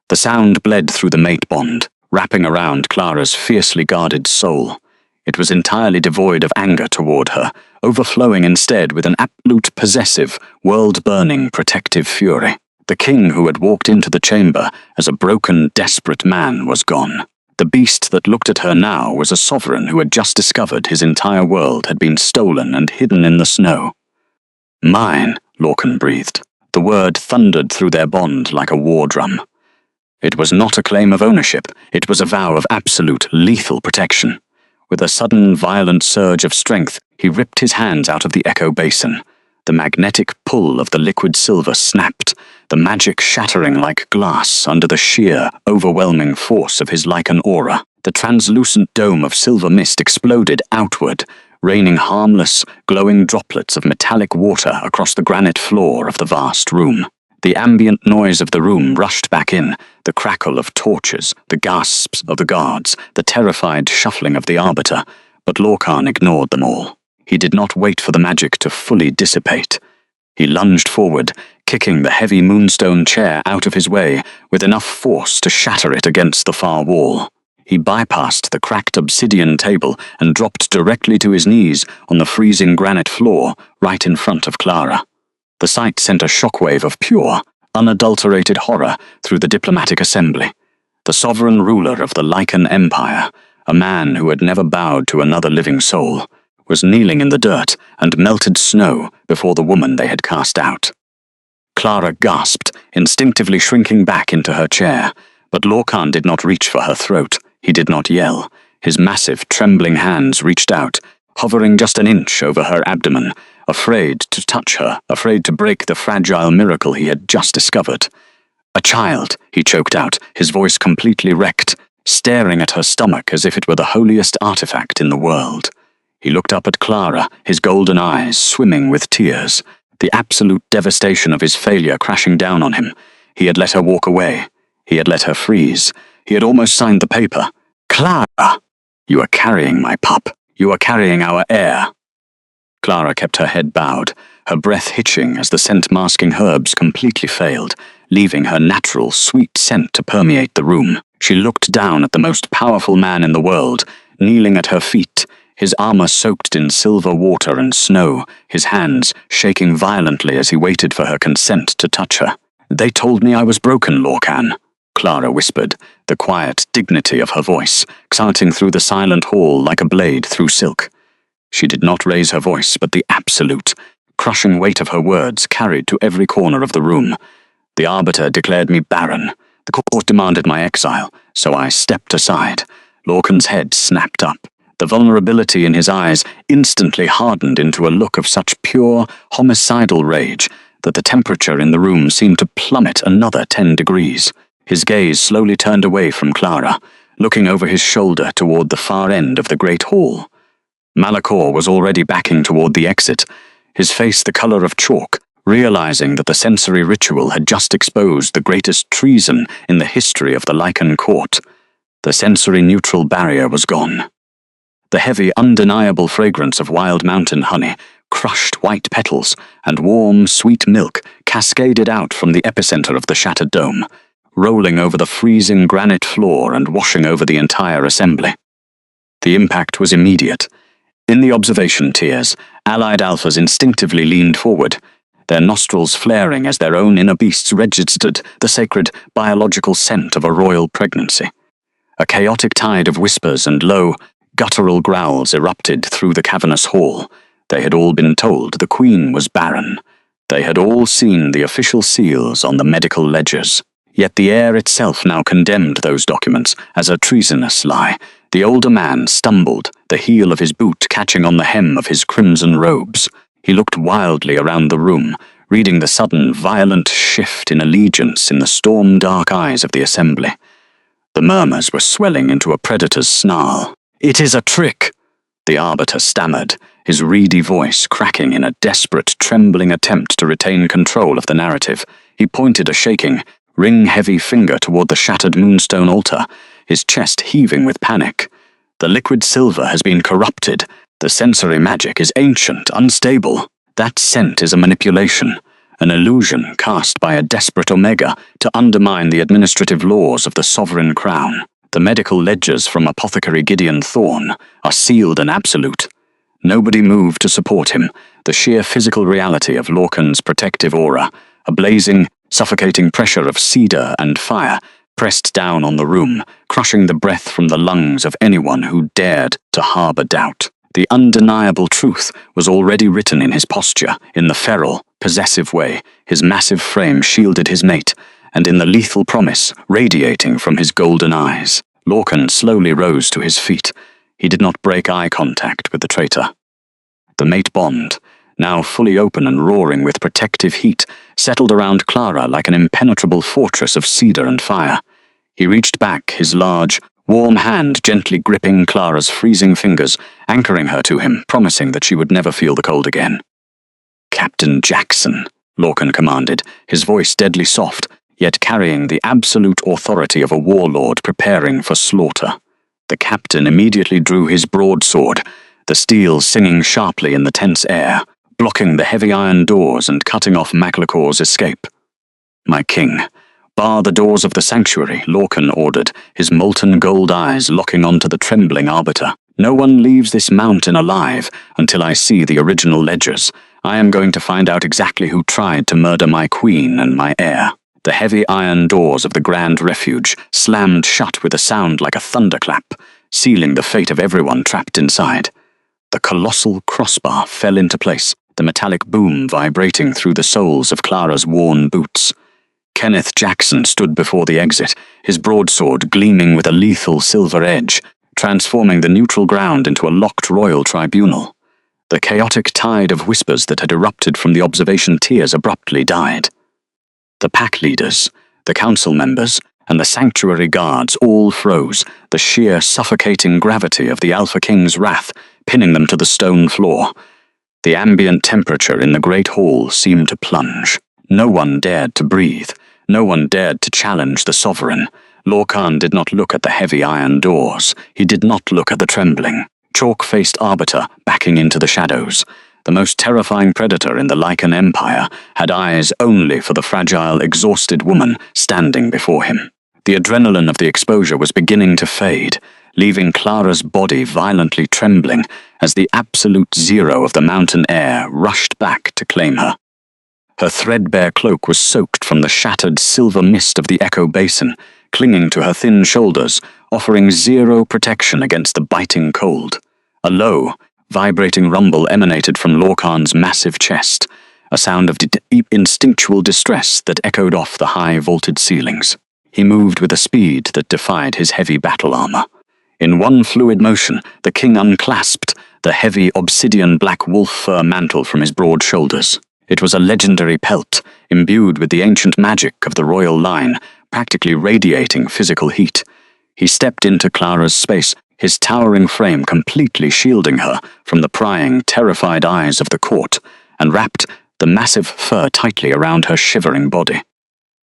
The sound bled through the mate bond, wrapping around Clara's fiercely guarded soul. It was entirely devoid of anger toward her, overflowing instead with an absolute possessive, world-burning protective fury. The king who had walked into the chamber as a broken, desperate man was gone. The beast that looked at her now was a sovereign who had just discovered his entire world had been stolen and hidden in the snow. "Mine," Lorcan breathed. The word thundered through their bond like a war drum. It was not a claim of ownership, it was a vow of absolute, lethal protection. With a sudden, violent surge of strength, he ripped his hands out of the echo basin. The magnetic pull of the liquid silver snapped, the magic shattering like glass under the sheer, overwhelming force of his Lycan aura. The translucent dome of silver mist exploded outward, raining harmless, glowing droplets of metallic water across the granite floor of the vast room. The ambient noise of the room rushed back in, the crackle of torches, the gasps of the guards, the terrified shuffling of the arbiter, but Lorcan ignored them all. He did not wait for the magic to fully dissipate. He lunged forward, kicking the heavy moonstone chair out of his way with enough force to shatter it against the far wall. He bypassed the cracked obsidian table and dropped directly to his knees on the freezing granite floor right in front of Clara. The sight sent a shockwave of pure, unadulterated horror through the diplomatic assembly. The sovereign ruler of the Lycan Empire, a man who had never bowed to another living soul, was kneeling in the dirt and melted snow before the woman they had cast out. Clara gasped, instinctively shrinking back into her chair, but Lorcan did not reach for her throat. He did not yell. His massive, trembling hands reached out, hovering just an inch over her abdomen, afraid to touch her, afraid to break the fragile miracle he had just discovered. "A child," he choked out, his voice completely wrecked, staring at her stomach as if it were the holiest artifact in the world. He looked up at Clara, his golden eyes swimming with tears, the absolute devastation of his failure crashing down on him. He had let her walk away. He had let her freeze. He had almost signed the paper. "Clara! You are carrying my pup. You are carrying our heir." Clara kept her head bowed, her breath hitching as the scent-masking herbs completely failed, leaving her natural, sweet scent to permeate the room. She looked down at the most powerful man in the world, kneeling at her feet, his armor soaked in silver water and snow, his hands shaking violently as he waited for her consent to touch her. "They told me I was broken, Lorcan," Clara whispered, the quiet dignity of her voice exulting through the silent hall like a blade through silk. She did not raise her voice, but the absolute, crushing weight of her words carried to every corner of the room. "The Arbiter declared me barren. The court demanded my exile, so I stepped aside." Lorcan's head snapped up. The vulnerability in his eyes instantly hardened into a look of such pure, homicidal rage that the temperature in the room seemed to plummet another 10 degrees. His gaze slowly turned away from Clara, looking over his shoulder toward the far end of the great hall. Malachor was already backing toward the exit, his face the color of chalk, realizing that the sensory ritual had just exposed the greatest treason in the history of the Lycan court. The sensory-neutral barrier was gone. The heavy, undeniable fragrance of wild mountain honey, crushed white petals, and warm, sweet milk cascaded out from the epicenter of the shattered dome, rolling over the freezing granite floor and washing over the entire assembly. The impact was immediate. In the observation tiers, allied alphas instinctively leaned forward, their nostrils flaring as their own inner beasts registered the sacred biological scent of a royal pregnancy. A chaotic tide of whispers and low, guttural growls erupted through the cavernous hall. They had all been told the queen was barren. They had all seen the official seals on the medical ledgers. Yet the air itself now condemned those documents as a treasonous lie. The older man stumbled, the heel of his boot catching on the hem of his crimson robes. He looked wildly around the room, reading the sudden, violent shift in allegiance in the storm-dark eyes of the assembly. The murmurs were swelling into a predator's snarl. "It is a trick," the Arbiter stammered, his reedy voice cracking in a desperate, trembling attempt to retain control of the narrative. He pointed a shaking, ring-heavy finger toward the shattered moonstone altar, his chest heaving with panic. "The liquid silver has been corrupted. The sensory magic is ancient, unstable. That scent is a manipulation, an illusion cast by a desperate Omega to undermine the administrative laws of the sovereign crown. The medical ledgers from Apothecary Gideon Thorne are sealed and absolute. Nobody moved to support him. The sheer physical reality of Lorcan's protective aura, a blazing, suffocating pressure of cedar and fire, pressed down on the room, crushing the breath from the lungs of anyone who dared to harbor doubt. The undeniable truth was already written in his posture, in the feral, possessive way his massive frame shielded his mate, and in the lethal promise radiating from his golden eyes. Lorcan slowly rose to his feet. He did not break eye contact with the traitor. The mate bond, now fully open and roaring with protective heat, settled around Clara like an impenetrable fortress of cedar and fire. He reached back, his large, warm hand gently gripping Clara's freezing fingers, anchoring her to him, promising that she would never feel the cold again. "Captain Jackson," Lorcan commanded, his voice deadly soft, yet carrying the absolute authority of a warlord preparing for slaughter. The captain immediately drew his broadsword, the steel singing sharply in the tense air. blocking the heavy iron doors and cutting off MacLeCor's escape. "My king, bar the doors of the sanctuary," Lorcan ordered, his molten gold eyes locking onto the trembling arbiter. "No one leaves this mountain alive until I see the original ledgers. I am going to find out exactly who tried to murder my queen and my heir." The heavy iron doors of the Grand Refuge slammed shut with a sound like a thunderclap, sealing the fate of everyone trapped inside. The colossal crossbar fell into place, the metallic boom vibrating through the soles of Clara's worn boots. Kenneth Jackson stood before the exit, his broadsword gleaming with a lethal silver edge, transforming the neutral ground into a locked royal tribunal. The chaotic tide of whispers that had erupted from the observation tiers abruptly died. The pack leaders, the council members, and the sanctuary guards all froze, the sheer suffocating gravity of the Alpha King's wrath pinning them to the stone floor. The ambient temperature in the great hall seemed to plunge. No one dared to breathe. No one dared to challenge the sovereign. Lorcan did not look at the heavy iron doors. He did not look at the trembling, chalk-faced arbiter backing into the shadows. The most terrifying predator in the Lycan Empire had eyes only for the fragile, exhausted woman standing before him. The adrenaline of the exposure was beginning to fade, leaving Clara's body violently trembling as the absolute zero of the mountain air rushed back to claim her. Her threadbare cloak was soaked from the shattered silver mist of the Echo Basin, clinging to her thin shoulders, offering zero protection against the biting cold. A low, vibrating rumble emanated from Lorcan's massive chest, a sound of deep instinctual distress that echoed off the high-vaulted ceilings. He moved with a speed that defied his heavy battle armor. In one fluid motion, the king unclasped the heavy obsidian black wolf fur mantle from his broad shoulders. It was a legendary pelt, imbued with the ancient magic of the royal line, practically radiating physical heat. He stepped into Clara's space, his towering frame completely shielding her from the prying, terrified eyes of the court, and wrapped the massive fur tightly around her shivering body.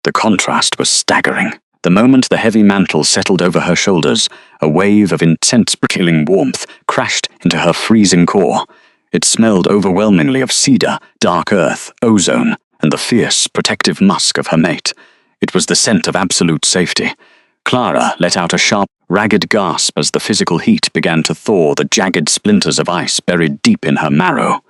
The contrast was staggering. The moment the heavy mantle settled over her shoulders, a wave of intense prickling warmth crashed into her freezing core. It smelled overwhelmingly of cedar, dark earth, ozone, and the fierce, protective musk of her mate. It was the scent of absolute safety. Clara let out a sharp, ragged gasp as the physical heat began to thaw the jagged splinters of ice buried deep in her marrow.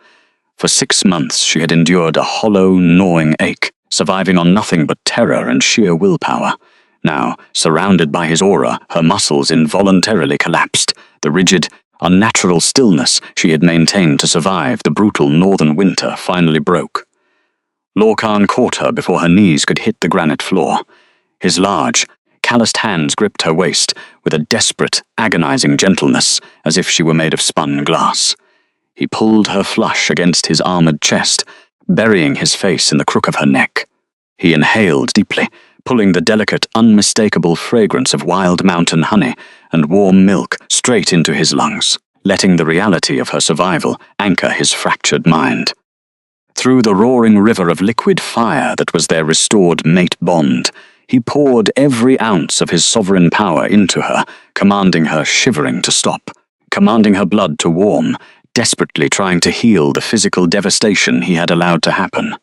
For 6 months she had endured a hollow, gnawing ache, surviving on nothing but terror and sheer willpower. Now, surrounded by his aura, her muscles involuntarily collapsed. The rigid, unnatural stillness she had maintained to survive the brutal northern winter finally broke. Lorcan caught her before her knees could hit the granite floor. His large, calloused hands gripped her waist with a desperate, agonizing gentleness, as if she were made of spun glass. He pulled her flush against his armored chest, burying his face in the crook of her neck. He inhaled deeply, pulling the delicate, unmistakable fragrance of wild mountain honey and warm milk straight into his lungs, letting the reality of her survival anchor his fractured mind. Through the roaring river of liquid fire that was their restored mate bond, he poured every ounce of his sovereign power into her, commanding her shivering to stop, commanding her blood to warm, desperately trying to heal the physical devastation he had allowed to happen.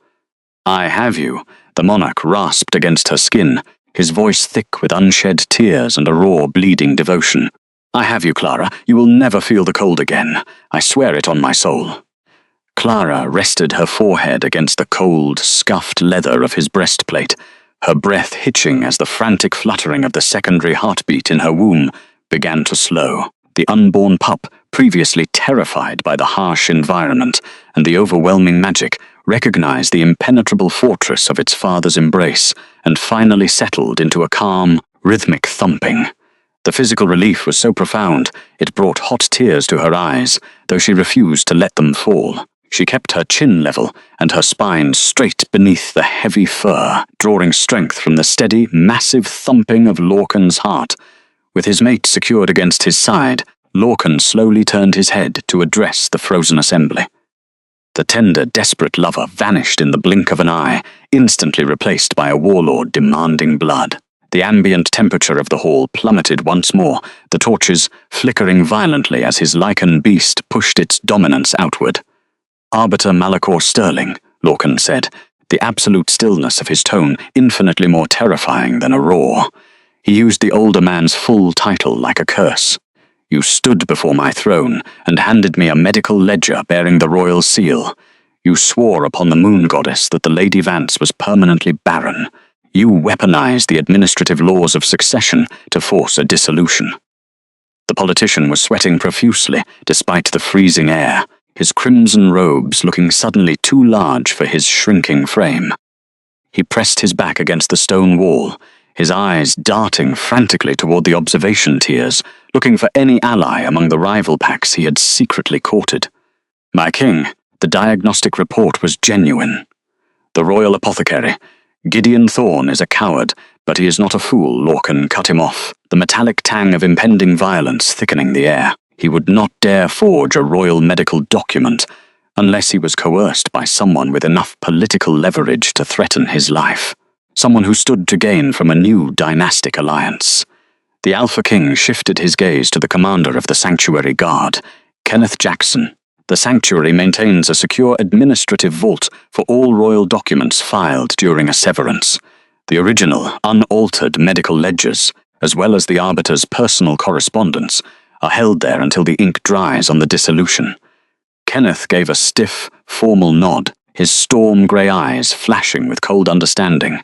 "I have you," the monarch rasped against her skin, his voice thick with unshed tears and a raw, bleeding devotion. "I have you, Clara. You will never feel the cold again. I swear it on my soul." Clara rested her forehead against the cold, scuffed leather of his breastplate, her breath hitching as the frantic fluttering of the secondary heartbeat in her womb began to slow. The unborn pup, previously terrified by the harsh environment and the overwhelming magic, recognized the impenetrable fortress of its father's embrace and finally settled into a calm, rhythmic thumping. The physical relief was so profound it brought hot tears to her eyes, though she refused to let them fall. She kept her chin level and her spine straight beneath the heavy fur, drawing strength from the steady, massive thumping of Lorcan's heart. With his mate secured against his side, Lorcan slowly turned his head to address the frozen assembly. The tender, desperate lover vanished in the blink of an eye, instantly replaced by a warlord demanding blood. The ambient temperature of the hall plummeted once more, the torches flickering violently as his Lycan beast pushed its dominance outward. Arbiter Malachor Sterling, Lorcan said, the absolute stillness of his tone infinitely more terrifying than a roar. He used the older man's full title like a curse. You stood before my throne and handed me a medical ledger bearing the royal seal. You swore upon the moon goddess that the Lady Vance was permanently barren. You weaponized the administrative laws of succession to force a dissolution. The politician was sweating profusely despite the freezing air, his crimson robes looking suddenly too large for his shrinking frame. He pressed his back against the stone wall, his eyes darting frantically toward the observation tiers, looking for any ally among the rival packs he had secretly courted. My king, the diagnostic report was genuine. The royal apothecary, Gideon Thorne, is a coward, but he is not a fool, Lorcan cut him off, the metallic tang of impending violence thickening the air. He would not dare forge a royal medical document unless he was coerced by someone with enough political leverage to threaten his life. Someone who stood to gain from a new dynastic alliance. The Alpha King shifted his gaze to the commander of the Sanctuary Guard, Kenneth Jackson. The Sanctuary maintains a secure administrative vault for all royal documents filed during a severance. The original, unaltered medical ledgers, as well as the Arbiter's personal correspondence, are held there until the ink dries on the dissolution. Kenneth gave a stiff, formal nod, his storm-grey eyes flashing with cold understanding.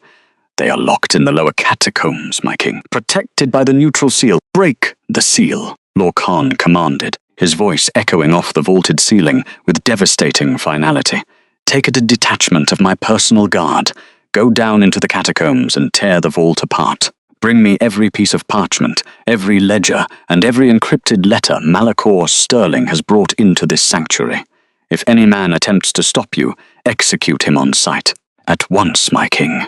They are locked in the lower catacombs, my king, protected by the neutral seal. Break the seal, Lorcan commanded, his voice echoing off the vaulted ceiling with devastating finality. Take a detachment of my personal guard, go down into the catacombs and tear the vault apart. Bring me every piece of parchment, every ledger, and every encrypted letter Malachor Sterling has brought into this sanctuary. If any man attempts to stop you, execute him on sight. At once, my king.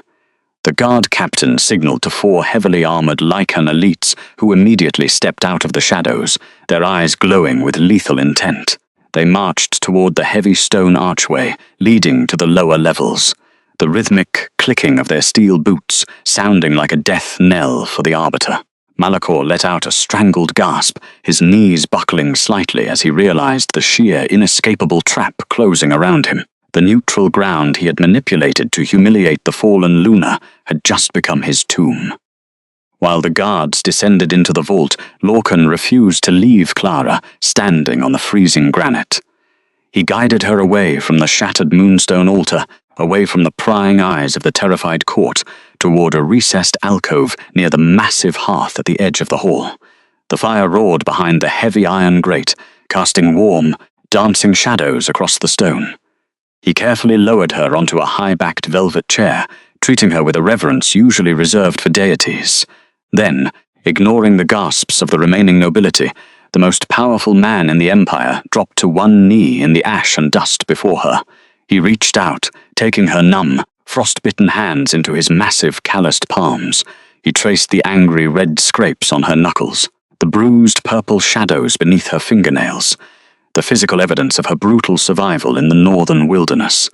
The guard captain signaled to 4 heavily armored Lycan elites who immediately stepped out of the shadows, their eyes glowing with lethal intent. They marched toward the heavy stone archway leading to the lower levels, the rhythmic clicking of their steel boots sounding like a death knell for the Arbiter. Malachor let out a strangled gasp, his knees buckling slightly as he realized the sheer, inescapable trap closing around him. The neutral ground he had manipulated to humiliate the fallen Luna had just become his tomb. While the guards descended into the vault, Lorcan refused to leave Clara standing on the freezing granite. He guided her away from the shattered moonstone altar, away from the prying eyes of the terrified court, toward a recessed alcove near the massive hearth at the edge of the hall. The fire roared behind the heavy iron grate, casting warm, dancing shadows across the stone. He carefully lowered her onto a high-backed velvet chair, treating her with a reverence usually reserved for deities. Then, ignoring the gasps of the remaining nobility, the most powerful man in the Empire dropped to one knee in the ash and dust before her. He reached out, taking her numb, frost-bitten hands into his massive, calloused palms. He traced the angry red scrapes on her knuckles, the bruised purple shadows beneath her fingernails, the physical evidence of her brutal survival in the northern wilderness.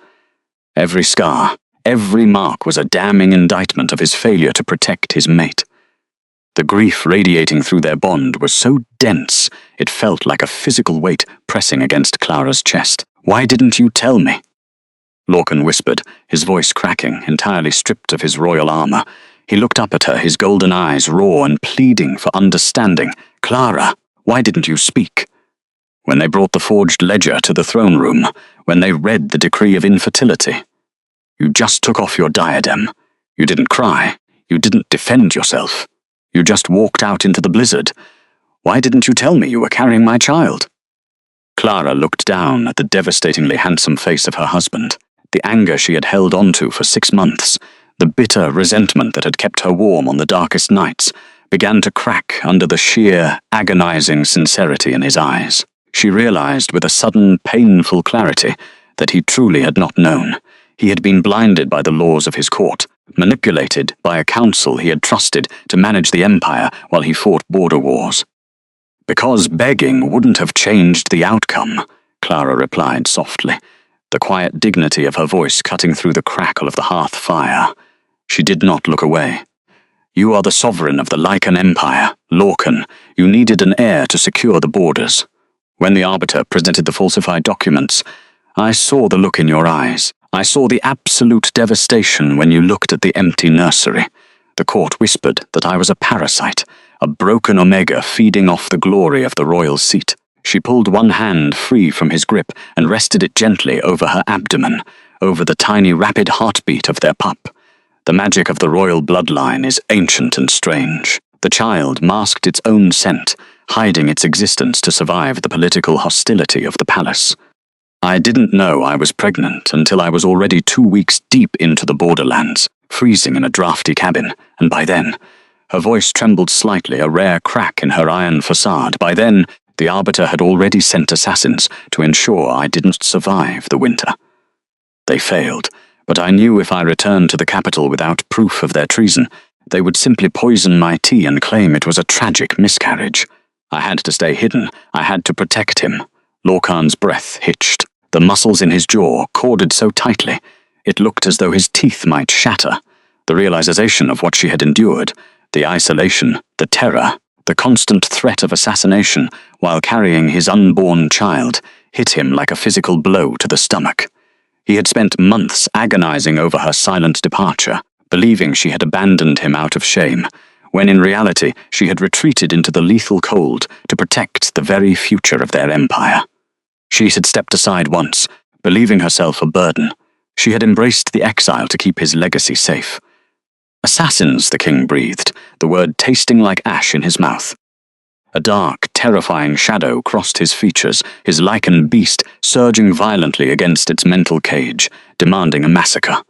Every scar, every mark was a damning indictment of his failure to protect his mate. The grief radiating through their bond was so dense it felt like a physical weight pressing against Clara's chest. "Why didn't you tell me?" Lorcan whispered, his voice cracking, entirely stripped of his royal armor. He looked up at her, his golden eyes raw and pleading for understanding. "Clara, why didn't you speak? When they brought the forged ledger to the throne room, when they read the decree of infertility. You just took off your diadem. You didn't cry. You didn't defend yourself. You just walked out into the blizzard. Why didn't you tell me you were carrying my child?" Clara looked down at the devastatingly handsome face of her husband, the anger she had held onto for 6 months, the bitter resentment that had kept her warm on the darkest nights, began to crack under the sheer, agonizing sincerity in his eyes. She realized with a sudden, painful clarity that he truly had not known. He had been blinded by the laws of his court, manipulated by a council he had trusted to manage the empire while he fought border wars. "Because begging wouldn't have changed the outcome," Clara replied softly, the quiet dignity of her voice cutting through the crackle of the hearth fire. She did not look away. "You are the sovereign of the Lycan Empire, Lorcan. You needed an heir to secure the borders. When the Arbiter presented the falsified documents, I saw the look in your eyes. I saw the absolute devastation when you looked at the empty nursery. The court whispered that I was a parasite, a broken omega feeding off the glory of the royal seat. She pulled one hand free from his grip and rested it gently over her abdomen, over the tiny rapid heartbeat of their pup. The magic of the royal bloodline is ancient and strange. The child masked its own scent, hiding its existence to survive the political hostility of the palace. I didn't know I was pregnant until I was already 2 weeks deep into the borderlands, freezing in a drafty cabin, and by then, her voice trembled slightly, a rare crack in her iron facade. By then, the Arbiter had already sent assassins to ensure I didn't survive the winter. They failed, but I knew if I returned to the capital without proof of their treason, they would simply poison my tea and claim it was a tragic miscarriage. I had to stay hidden. I had to protect him. Lorcan's breath hitched. The muscles in his jaw corded so tightly, it looked as though his teeth might shatter. The realization of what she had endured, the isolation, the terror, the constant threat of assassination while carrying his unborn child, hit him like a physical blow to the stomach. He had spent months agonizing over her silent departure, believing she had abandoned him out of shame, when in reality she had retreated into the lethal cold to protect the very future of their empire. She had stepped aside once, believing herself a burden. She had embraced the exile to keep his legacy safe. Assassins, the king breathed, the word tasting like ash in his mouth. A dark, terrifying shadow crossed his features, his lichen beast surging violently against its mental cage, demanding a massacre.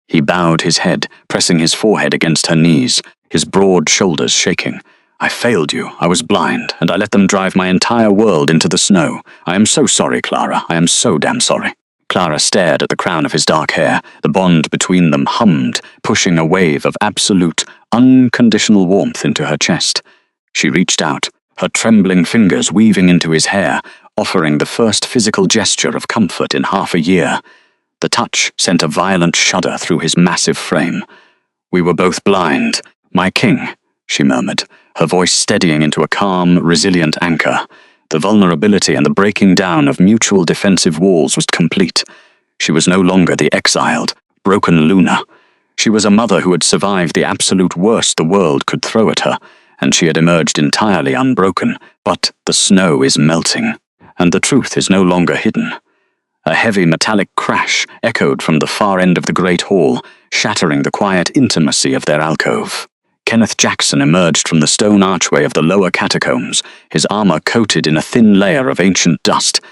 He bowed his head, pressing his forehead against her knees, his broad shoulders shaking. I failed you, I was blind, and I let them drive my entire world into the snow. I am so sorry, Clara, I am so damn sorry. Clara stared at the crown of his dark hair. The bond between them hummed, pushing a wave of absolute, unconditional warmth into her chest. She reached out, her trembling fingers weaving into his hair, offering the first physical gesture of comfort in half a year. The touch sent a violent shudder through his massive frame. We were both blind. My king, she murmured, her voice steadying into a calm, resilient anchor. The vulnerability and the breaking down of mutual defensive walls was complete. She was no longer the exiled, broken Luna. She was a mother who had survived the absolute worst the world could throw at her, and she had emerged entirely unbroken. But the snow is melting, and the truth is no longer hidden. A heavy metallic crash echoed from the far end of the great hall, shattering the quiet intimacy of their alcove. Kenneth Jackson emerged from the stone archway of the lower catacombs, his armor coated in a thin layer of ancient dust.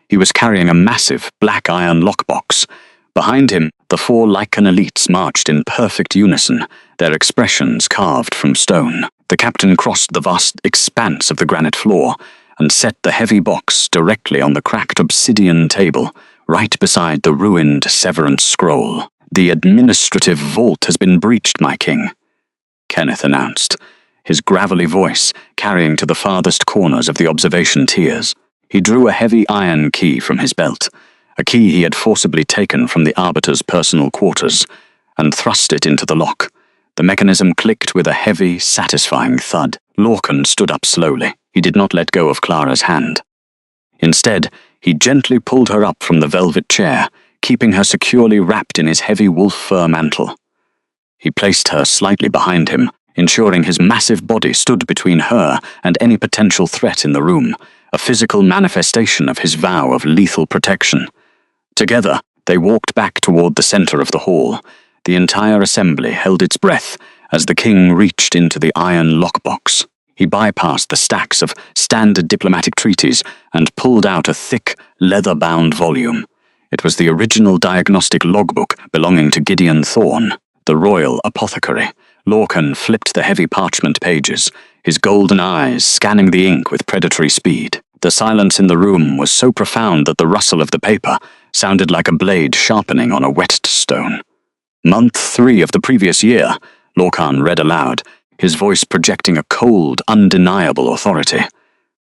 He was carrying a massive black iron lockbox. Behind him, the 4 Lycan elites marched in perfect unison, their expressions carved from stone. The captain crossed the vast expanse of the granite floor and set the heavy box directly on the cracked obsidian table, right beside the ruined Severance scroll. The administrative vault has been breached, my king, Kenneth announced, his gravelly voice carrying to the farthest corners of the observation tiers. He drew a heavy iron key from his belt, a key he had forcibly taken from the Arbiter's personal quarters, and thrust it into the lock. The mechanism clicked with a heavy, satisfying thud. Lorcan stood up slowly. He did not let go of Clara's hand. Instead, he gently pulled her up from the velvet chair, keeping her securely wrapped in his heavy wolf fur mantle. He placed her slightly behind him, ensuring his massive body stood between her and any potential threat in the room, a physical manifestation of his vow of lethal protection. Together, they walked back toward the center of the hall. The entire assembly held its breath as the king reached into the iron lockbox. He bypassed the stacks of standard diplomatic treaties and pulled out a thick, leather-bound volume. It was the original diagnostic logbook belonging to Gideon Thorne, the royal apothecary. Lorcan flipped the heavy parchment pages, his golden eyes scanning the ink with predatory speed. The silence in the room was so profound that the rustle of the paper sounded like a blade sharpening on a whetstone. Month 3 of the previous year, Lorcan read aloud, his voice projecting a cold, undeniable authority.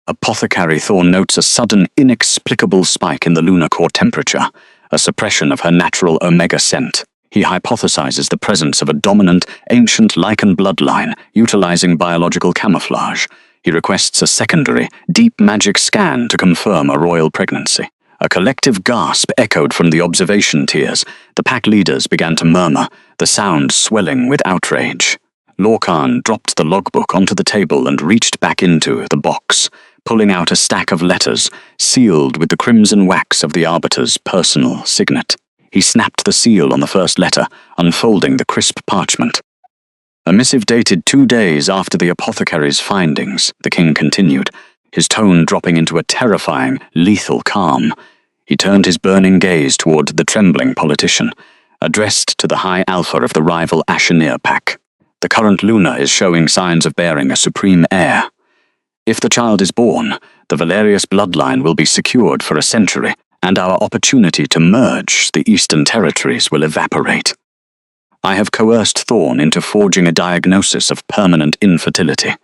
Apothecary Thorne notes a sudden, inexplicable spike in the lunar core temperature, a suppression of her natural omega scent. He hypothesizes the presence of a dominant, ancient Lycan bloodline utilizing biological camouflage. He requests a secondary, deep magic scan to confirm a royal pregnancy. A collective gasp echoed from the observation tiers. The pack leaders began to murmur, the sound swelling with outrage. Lorcan dropped the logbook onto the table and reached back into the box, pulling out a stack of letters, sealed with the crimson wax of the Arbiter's personal signet. He snapped the seal on the first letter, unfolding the crisp parchment. A missive dated 2 days after the apothecary's findings, the king continued, his tone dropping into a terrifying, lethal calm. He turned his burning gaze toward the trembling politician, addressed to the High Alpha of the rival Ashenir pack. The current Luna is showing signs of bearing a supreme heir. If the child is born, the Valerius bloodline will be secured for a century, and our opportunity to merge the Eastern Territories will evaporate. I have coerced Thorn into forging a diagnosis of permanent infertility.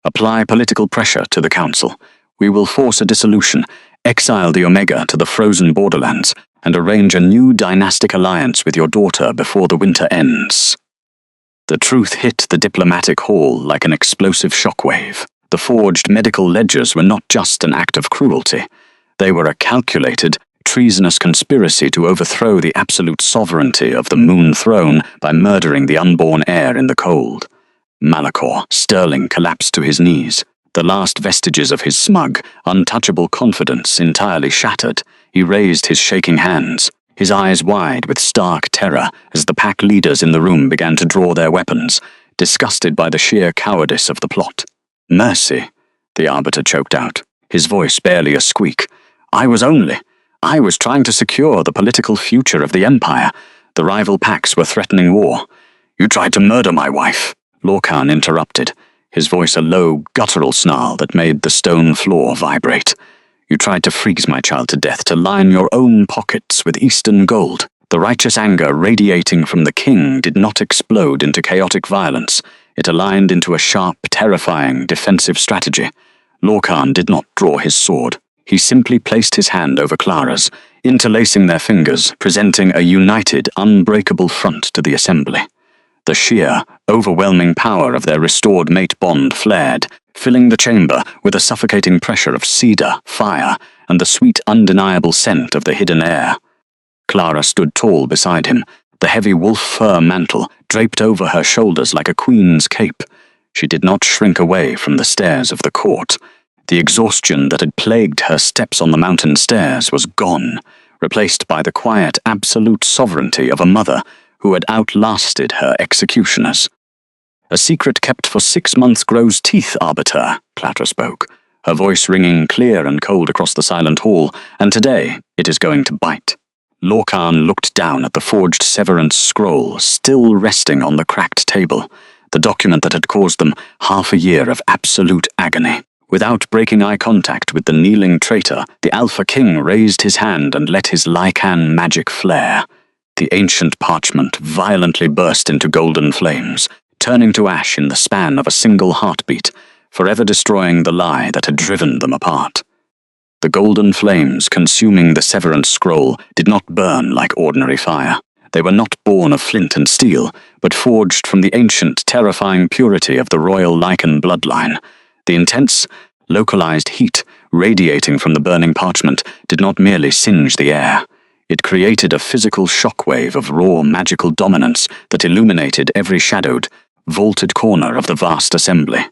Apply political pressure to the Council. We will force a dissolution, exile the Omega to the frozen borderlands, and arrange a new dynastic alliance with your daughter before the winter ends. The truth hit the diplomatic hall like an explosive shockwave. The forged medical ledgers were not just an act of cruelty. They were a calculated, treasonous conspiracy to overthrow the absolute sovereignty of the Moon Throne by murdering the unborn heir in the cold. Malachor, Sterling, collapsed to his knees. The last vestiges of his smug, untouchable confidence entirely shattered. He raised his shaking hands, his eyes wide with stark terror as the pack leaders in the room began to draw their weapons, disgusted by the sheer cowardice of the plot. "Mercy," the Arbiter choked out, his voice barely a squeak. I was trying to secure the political future of the Empire. The rival packs were threatening war. You tried to murder my wife," Lorcan interrupted, his voice a low, guttural snarl that made the stone floor vibrate. "You tried to freeze my child to death to line your own pockets with Eastern gold." The righteous anger radiating from the king did not explode into chaotic violence. It aligned into a sharp, terrifying defensive strategy. Lorcan did not draw his sword. He simply placed his hand over Clara's, interlacing their fingers, presenting a united, unbreakable front to the assembly. The sheer, overwhelming power of their restored mate bond flared, filling the chamber with a suffocating pressure of cedar, fire, and the sweet, undeniable scent of the hidden air. Clara stood tall beside him, the heavy wolf fur mantle draped over her shoulders like a queen's cape. She did not shrink away from the stares of the court. The exhaustion that had plagued her steps on the mountain stairs was gone, replaced by the quiet, absolute sovereignty of a mother who had outlasted her executioners. "A secret kept for 6 months grows teeth, Arbiter," Clara spoke, her voice ringing clear and cold across the silent hall, "and today it is going to bite." Lorcan looked down at the forged severance scroll still resting on the cracked table, the document that had caused them half a year of absolute agony. Without breaking eye contact with the kneeling traitor, the Alpha King raised his hand and let his Lycan magic flare. The ancient parchment violently burst into golden flames, turning to ash in the span of a single heartbeat, forever destroying the lie that had driven them apart. The golden flames consuming the severance scroll did not burn like ordinary fire. They were not born of flint and steel, but forged from the ancient, terrifying purity of the royal Lycan bloodline. The intense, localized heat radiating from the burning parchment did not merely singe the air. It created a physical shockwave of raw magical dominance that illuminated every shadowed, vaulted corner of the vast assembly.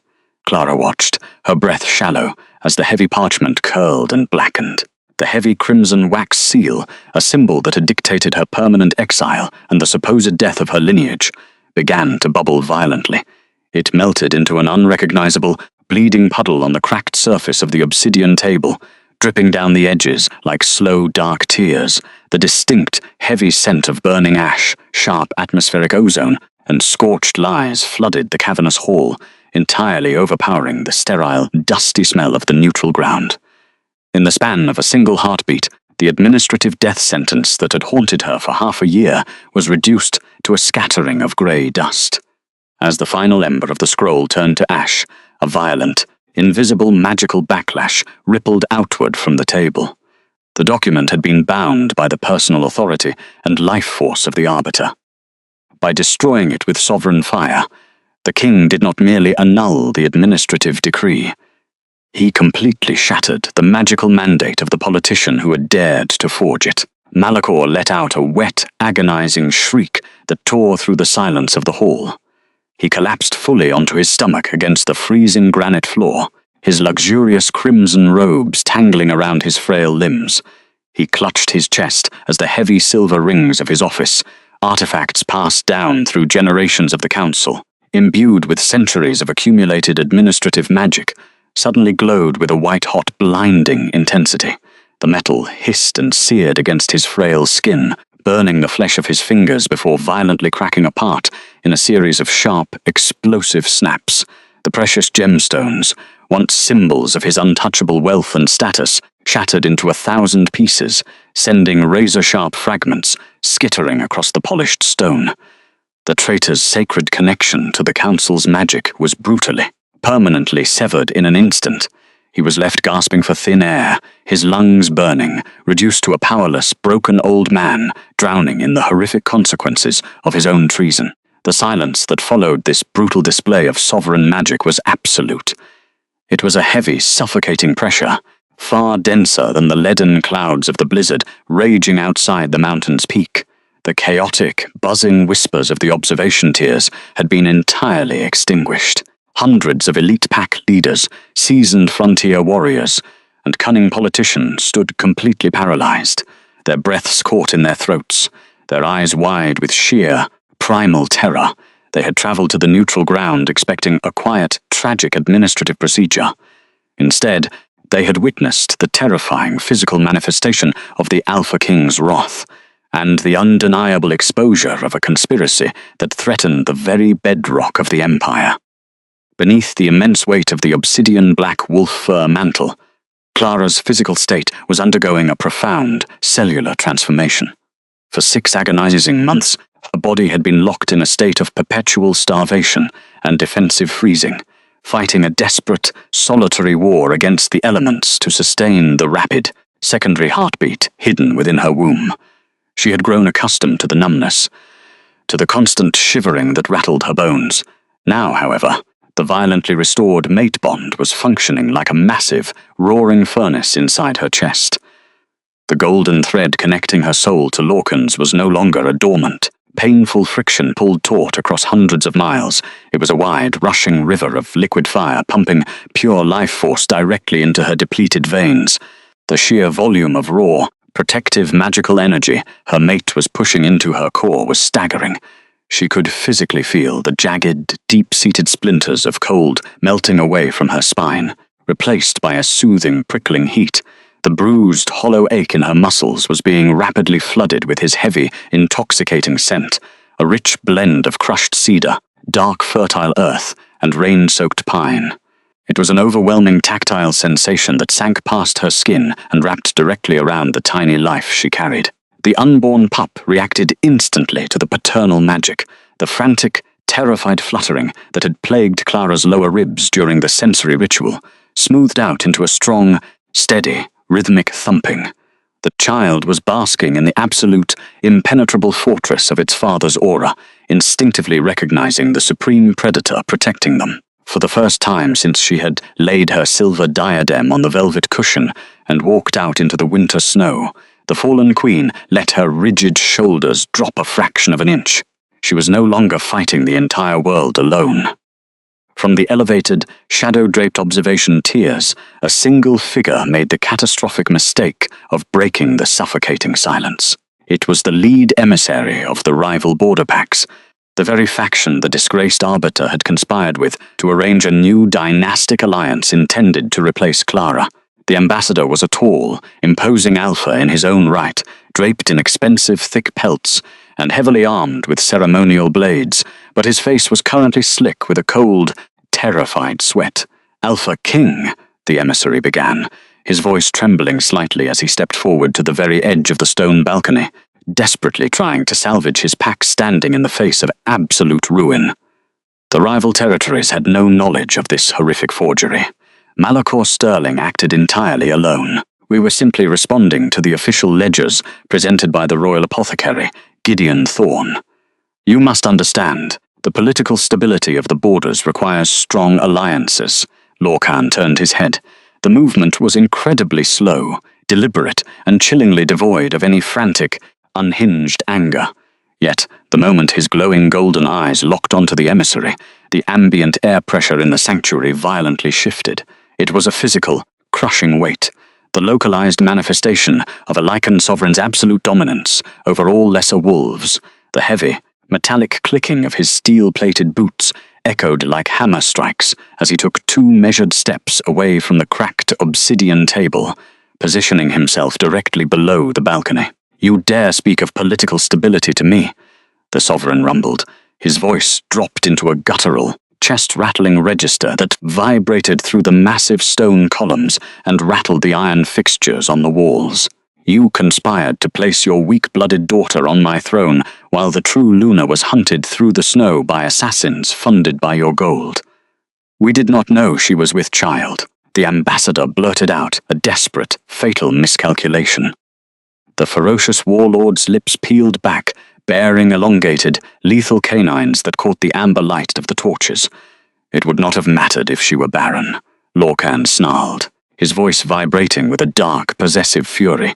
Clara watched, her breath shallow, as the heavy parchment curled and blackened. The heavy crimson wax seal, a symbol that had dictated her permanent exile and the supposed death of her lineage, began to bubble violently. It melted into an unrecognizable, bleeding puddle on the cracked surface of the obsidian table, dripping down the edges like slow, dark tears. The distinct, heavy scent of burning ash, sharp atmospheric ozone, and scorched lies flooded the cavernous hall, entirely overpowering the sterile, dusty smell of the neutral ground. In the span of a single heartbeat, the administrative death sentence that had haunted her for half a year was reduced to a scattering of grey dust. As the final ember of the scroll turned to ash, a violent, invisible magical backlash rippled outward from the table. The document had been bound by the personal authority and life force of the Arbiter. By destroying it with sovereign fire, the king did not merely annul the administrative decree. He completely shattered the magical mandate of the politician who had dared to forge it. Malachor let out a wet, agonizing shriek that tore through the silence of the hall. He collapsed fully onto his stomach against the freezing granite floor, his luxurious crimson robes tangling around his frail limbs. He clutched his chest as the heavy silver rings of his office, artifacts passed down through generations of the council, imbued with centuries of accumulated administrative magic, suddenly glowed with a white-hot, blinding intensity. The metal hissed and seared against his frail skin, burning the flesh of his fingers before violently cracking apart in a series of sharp, explosive snaps. The precious gemstones, once symbols of his untouchable wealth and status, shattered into 1,000 pieces, sending razor-sharp fragments skittering across the polished stone. The traitor's sacred connection to the council's magic was brutally, permanently severed in an instant. He was left gasping for thin air, his lungs burning, reduced to a powerless, broken old man, drowning in the horrific consequences of his own treason. The silence that followed this brutal display of sovereign magic was absolute. It was a heavy, suffocating pressure, far denser than the leaden clouds of the blizzard raging outside the mountain's peak. The chaotic, buzzing whispers of the observation tiers had been entirely extinguished. Hundreds of elite pack leaders, seasoned frontier warriors, and cunning politicians stood completely paralyzed, their breaths caught in their throats, their eyes wide with sheer, primal terror. They had traveled to the neutral ground expecting a quiet, tragic administrative procedure. Instead, they had witnessed the terrifying physical manifestation of the Alpha King's wrath, and the undeniable exposure of a conspiracy that threatened the very bedrock of the Empire. Beneath the immense weight of the obsidian-black wolf fur mantle, Clara's physical state was undergoing a profound cellular transformation. For 6 agonizing months, her body had been locked in a state of perpetual starvation and defensive freezing, fighting a desperate, solitary war against the elements to sustain the rapid, secondary heartbeat hidden within her womb. She had grown accustomed to the numbness, to the constant shivering that rattled her bones. Now, however, the violently restored mate bond was functioning like a massive, roaring furnace inside her chest. The golden thread connecting her soul to Lorcan's was no longer a dormant, painful friction pulled taut across hundreds of miles. It was a wide, rushing river of liquid fire pumping pure life force directly into her depleted veins. The sheer volume of raw, protective magical energy her mate was pushing into her core was staggering. She could physically feel the jagged, deep-seated splinters of cold melting away from her spine, replaced by a soothing, prickling heat. The bruised, hollow ache in her muscles was being rapidly flooded with his heavy, intoxicating scent, a rich blend of crushed cedar, dark, fertile earth, and rain-soaked pine. It was an overwhelming tactile sensation that sank past her skin and wrapped directly around the tiny life she carried. The unborn pup reacted instantly to the paternal magic, the frantic, terrified fluttering that had plagued Clara's lower ribs during the sensory ritual, smoothed out into a strong, steady, rhythmic thumping. The child was basking in the absolute, impenetrable fortress of its father's aura, instinctively recognizing the supreme predator protecting them. For the first time since she had laid her silver diadem on the velvet cushion and walked out into the winter snow, the fallen queen let her rigid shoulders drop a fraction of an inch. She was no longer fighting the entire world alone. From the elevated, shadow-draped observation tiers, a single figure made the catastrophic mistake of breaking the suffocating silence. It was the lead emissary of the rival border packs, the very faction the disgraced arbiter had conspired with to arrange a new dynastic alliance intended to replace Clara. The ambassador was a tall, imposing alpha in his own right, draped in expensive thick pelts and heavily armed with ceremonial blades, but his face was currently slick with a cold, terrified sweat. "Alpha King," the emissary began, his voice trembling slightly as he stepped forward to the very edge of the stone balcony, desperately trying to salvage his pack standing in the face of absolute ruin. The rival territories had no knowledge of this horrific forgery. Malachor Sterling acted entirely alone. We were simply responding to the official ledgers presented by the royal apothecary, Gideon Thorne. "You must understand, the political stability of the borders requires strong alliances." Lorcan turned his head, The movement was incredibly slow, deliberate, and chillingly devoid of any frantic, unhinged anger. Yet, the moment his glowing golden eyes locked onto the emissary, the ambient air pressure in the sanctuary violently shifted. It was a physical, crushing weight, the localized manifestation of a Lycan sovereign's absolute dominance over all lesser wolves. The heavy, metallic clicking of his steel-plated boots echoed like hammer strikes as he took 2 measured steps away from the cracked obsidian table, positioning himself directly below the balcony. "You dare speak of political stability to me?" the sovereign rumbled. His voice dropped into a guttural, chest-rattling register that vibrated through the massive stone columns and rattled the iron fixtures on the walls. "You conspired to place your weak-blooded daughter on my throne while the true Luna was hunted through the snow by assassins funded by your gold." "We did not know she was with child," the ambassador blurted out, a desperate, fatal miscalculation. The ferocious warlord's lips peeled back, bearing elongated, lethal canines that caught the amber light of the torches. "It would not have mattered if she were barren," Lorcan snarled, his voice vibrating with a dark, possessive fury.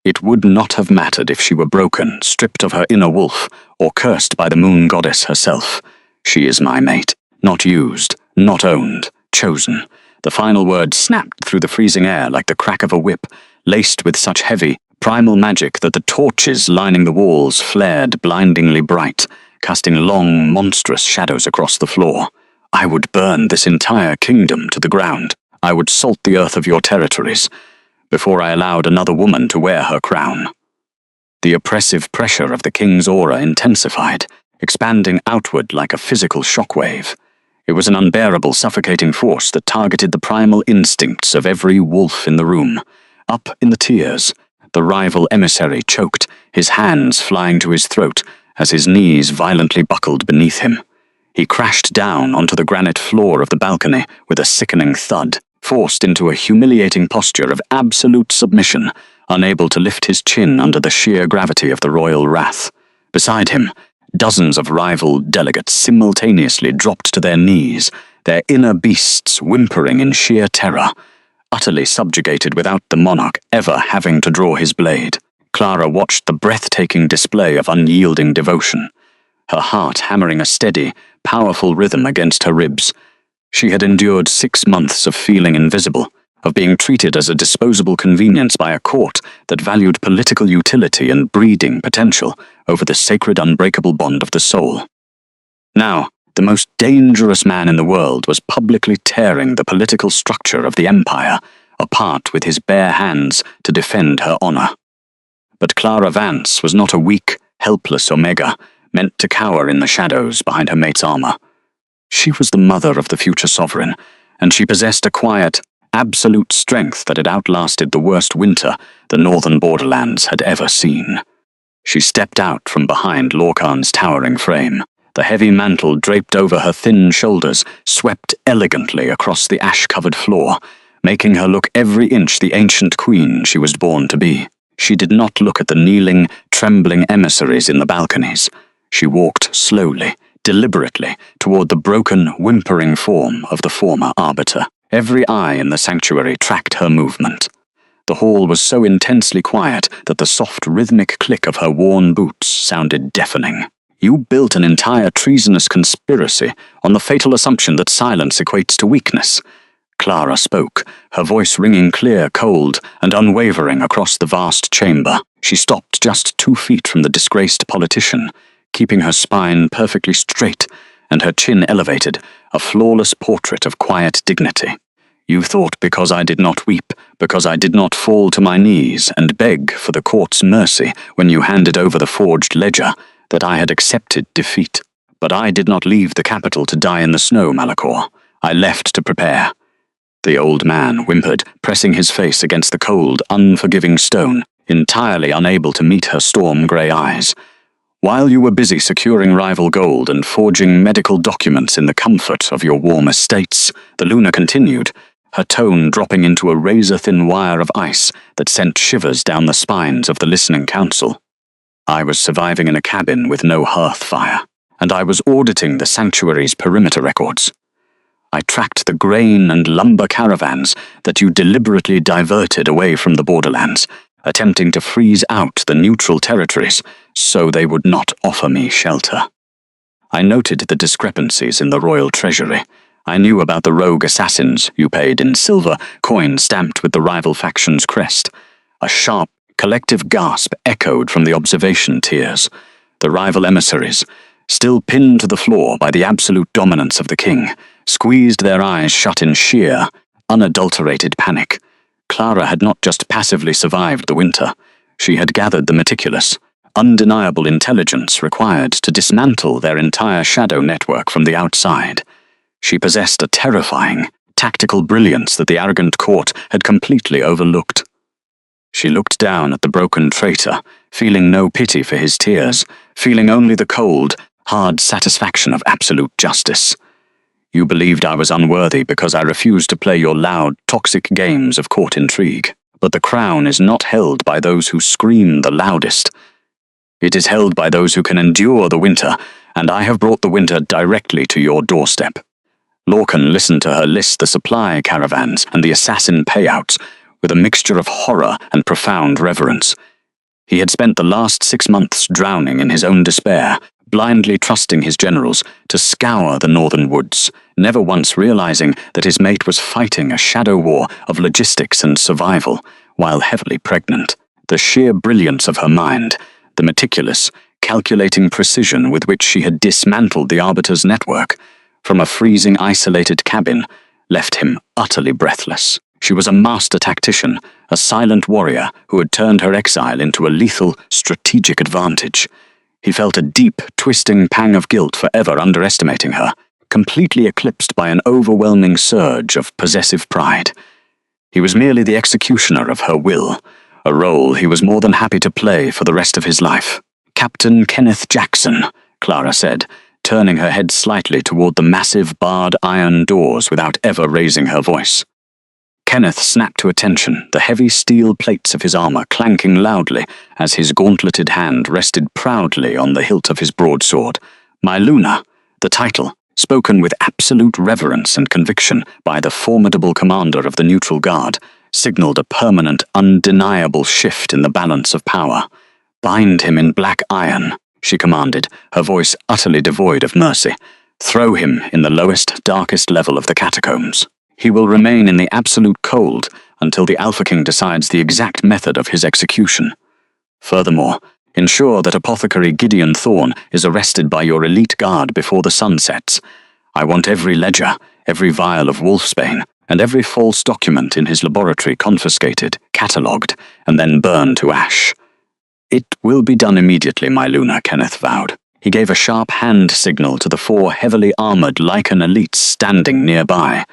"It would not have mattered if she were broken, stripped of her inner wolf, or cursed by the moon goddess herself. She is my mate, not used, not owned, chosen." The final word snapped through the freezing air like the crack of a whip, laced with such heavy, primal magic that the torches lining the walls flared blindingly bright, casting long, monstrous shadows across the floor. "I would burn this entire kingdom to the ground. I would salt the earth of your territories, before I allowed another woman to wear her crown." The oppressive pressure of the king's aura intensified, expanding outward like a physical shockwave. It was an unbearable, suffocating force that targeted the primal instincts of every wolf in the room. Up in the tiers, the rival emissary choked, his hands flying to his throat as his knees violently buckled beneath him. He crashed down onto the granite floor of the balcony with a sickening thud, forced into a humiliating posture of absolute submission, unable to lift his chin under the sheer gravity of the royal wrath. Beside him, dozens of rival delegates simultaneously dropped to their knees, their inner beasts whimpering in sheer terror, utterly subjugated without the monarch ever having to draw his blade. Clara watched the breathtaking display of unyielding devotion, her heart hammering a steady, powerful rhythm against her ribs. She had endured 6 months of feeling invisible, of being treated as a disposable convenience by a court that valued political utility and breeding potential over the sacred unbreakable bond of the soul. Now, the most dangerous man in the world was publicly tearing the political structure of the empire apart with his bare hands to defend her honor. But Clara Vance was not a weak, helpless Omega, meant to cower in the shadows behind her mate's armor. She was the mother of the future sovereign, and she possessed a quiet, absolute strength that had outlasted the worst winter the northern borderlands had ever seen. She stepped out from behind Lorcan's towering frame. The heavy mantle draped over her thin shoulders swept elegantly across the ash-covered floor, making her look every inch the ancient queen she was born to be. She did not look at the kneeling, trembling emissaries in the balconies. She walked slowly, deliberately, toward the broken, whimpering form of the former arbiter. Every eye in the sanctuary tracked her movement. The hall was so intensely quiet that the soft, rhythmic click of her worn boots sounded deafening. "You built an entire treasonous conspiracy on the fatal assumption that silence equates to weakness." Clara spoke, her voice ringing clear, cold, and unwavering across the vast chamber. She stopped just 2 feet from the disgraced politician, keeping her spine perfectly straight and her chin elevated, a flawless portrait of quiet dignity. "You thought because I did not weep, because I did not fall to my knees and beg for the court's mercy when you handed over the forged ledger, that I had accepted defeat. But I did not leave the capital to die in the snow, Malachor. I left to prepare." The old man whimpered, pressing his face against the cold, unforgiving stone, entirely unable to meet her storm-grey eyes. "While you were busy securing rival gold and forging medical documents in the comfort of your warm estates," the Luna continued, her tone dropping into a razor-thin wire of ice that sent shivers down the spines of the listening council. "I was surviving in a cabin with no hearth fire, and I was auditing the sanctuary's perimeter records. I tracked the grain and lumber caravans that you deliberately diverted away from the borderlands, attempting to freeze out the neutral territories so they would not offer me shelter. I noted the discrepancies in the royal treasury. I knew about the rogue assassins you paid in silver, coin stamped with the rival faction's crest. A sharp, collective gasp echoed from the observation tiers. The rival emissaries, still pinned to the floor by the absolute dominance of the king, squeezed their eyes shut in sheer, unadulterated panic. Clara had not just passively survived the winter. She had gathered the meticulous, undeniable intelligence required to dismantle their entire shadow network from the outside. She possessed a terrifying, tactical brilliance that the arrogant court had completely overlooked. She looked down at the broken traitor, feeling no pity for his tears, feeling only the cold, hard satisfaction of absolute justice. You believed I was unworthy because I refused to play your loud, toxic games of court intrigue. But the crown is not held by those who scream the loudest. It is held by those who can endure the winter, and I have brought the winter directly to your doorstep. Lorcan listened to her list the supply caravans and the assassin payouts with a mixture of horror and profound reverence. He had spent the last 6 months drowning in his own despair, blindly trusting his generals to scour the northern woods, never once realizing that his mate was fighting a shadow war of logistics and survival, while heavily pregnant. The sheer brilliance of her mind, the meticulous, calculating precision with which she had dismantled the Arbiter's network, from a freezing, isolated cabin, left him utterly breathless. She was a master tactician, a silent warrior who had turned her exile into a lethal, strategic advantage. He felt a deep, twisting pang of guilt for ever underestimating her, completely eclipsed by an overwhelming surge of possessive pride. He was merely the executioner of her will, a role he was more than happy to play for the rest of his life. "Captain Kenneth Jackson," Clara said, turning her head slightly toward the massive barred iron doors without ever raising her voice. Kenneth snapped to attention, the heavy steel plates of his armor clanking loudly as his gauntleted hand rested proudly on the hilt of his broadsword. "My Luna," the title, spoken with absolute reverence and conviction by the formidable commander of the Neutral Guard, signaled a permanent, undeniable shift in the balance of power. "Bind him in black iron," she commanded, her voice utterly devoid of mercy. "Throw him in the lowest, darkest level of the catacombs. He will remain in the absolute cold until the Alpha King decides the exact method of his execution. Furthermore, ensure that Apothecary Gideon Thorne is arrested by your elite guard before the sun sets. I want every ledger, every vial of wolfsbane, and every false document in his laboratory confiscated, catalogued, and then burned to ash." "It will be done immediately, my Luna," Kenneth vowed. He gave a sharp hand signal to the 4 heavily armored Lycan elites standing nearby.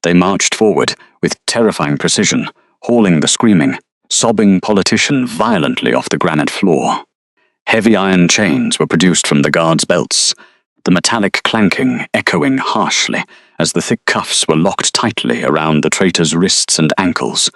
They marched forward with terrifying precision, hauling the screaming, sobbing politician violently off the granite floor. Heavy iron chains were produced from the guards' belts, the metallic clanking echoing harshly as the thick cuffs were locked tightly around the traitor's wrists and ankles.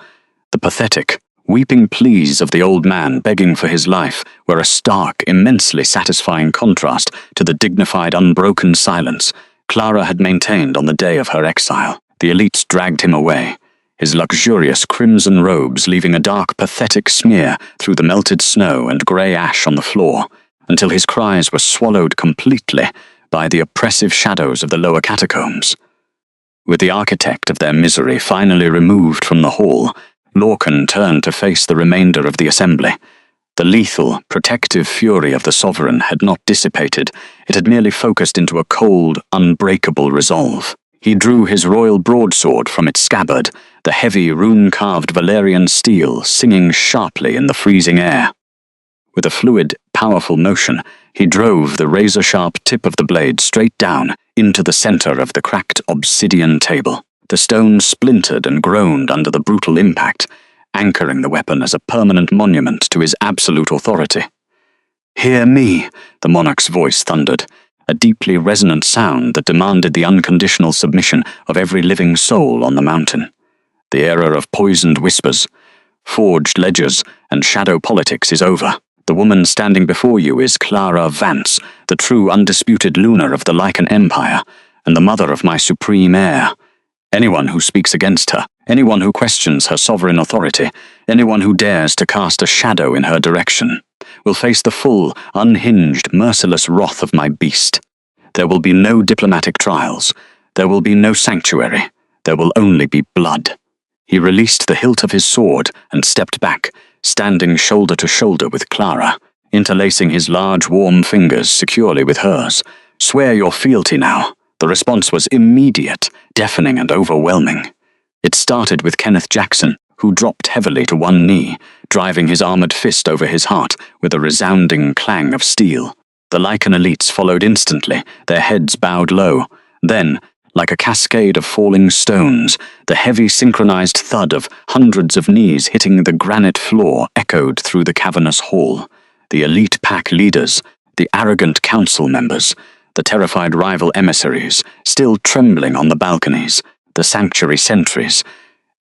The pathetic, weeping pleas of the old man begging for his life were a stark, immensely satisfying contrast to the dignified, unbroken silence Clara had maintained on the day of her exile. The elites dragged him away, his luxurious crimson robes leaving a dark, pathetic smear through the melted snow and grey ash on the floor, until his cries were swallowed completely by the oppressive shadows of the lower catacombs. With the architect of their misery finally removed from the hall, Lorcan turned to face the remainder of the assembly. The lethal, protective fury of the Sovereign had not dissipated, it had merely focused into a cold, unbreakable resolve. He drew his royal broadsword from its scabbard, the heavy, rune-carved Valerian steel singing sharply in the freezing air. With a fluid, powerful motion, he drove the razor-sharp tip of the blade straight down into the center of the cracked obsidian table. The stone splintered and groaned under the brutal impact, anchoring the weapon as a permanent monument to his absolute authority. "Hear me," the monarch's voice thundered, a deeply resonant sound that demanded the unconditional submission of every living soul on the mountain. The era of poisoned whispers, forged ledgers, and shadow politics is over. The woman standing before you is Clara Vance, the true undisputed Luna of the Lycan Empire, and the mother of my supreme heir. Anyone who speaks against her, anyone who questions her sovereign authority, anyone who dares to cast a shadow in her direction, will face the full, unhinged, merciless wrath of my beast. There will be no diplomatic trials. There will be no sanctuary. There will only be blood. He released the hilt of his sword and stepped back, standing shoulder to shoulder with Clara, interlacing his large, warm fingers securely with hers. "Swear your fealty now." The response was immediate, deafening and overwhelming. It started with Kenneth Jackson, who dropped heavily to one knee, driving his armored fist over his heart with a resounding clang of steel. The Lycan elites followed instantly, their heads bowed low. Then, like a cascade of falling stones, the heavy synchronized thud of hundreds of knees hitting the granite floor echoed through the cavernous hall. The elite pack leaders, the arrogant council members, the terrified rival emissaries, still trembling on the balconies, the sanctuary sentries.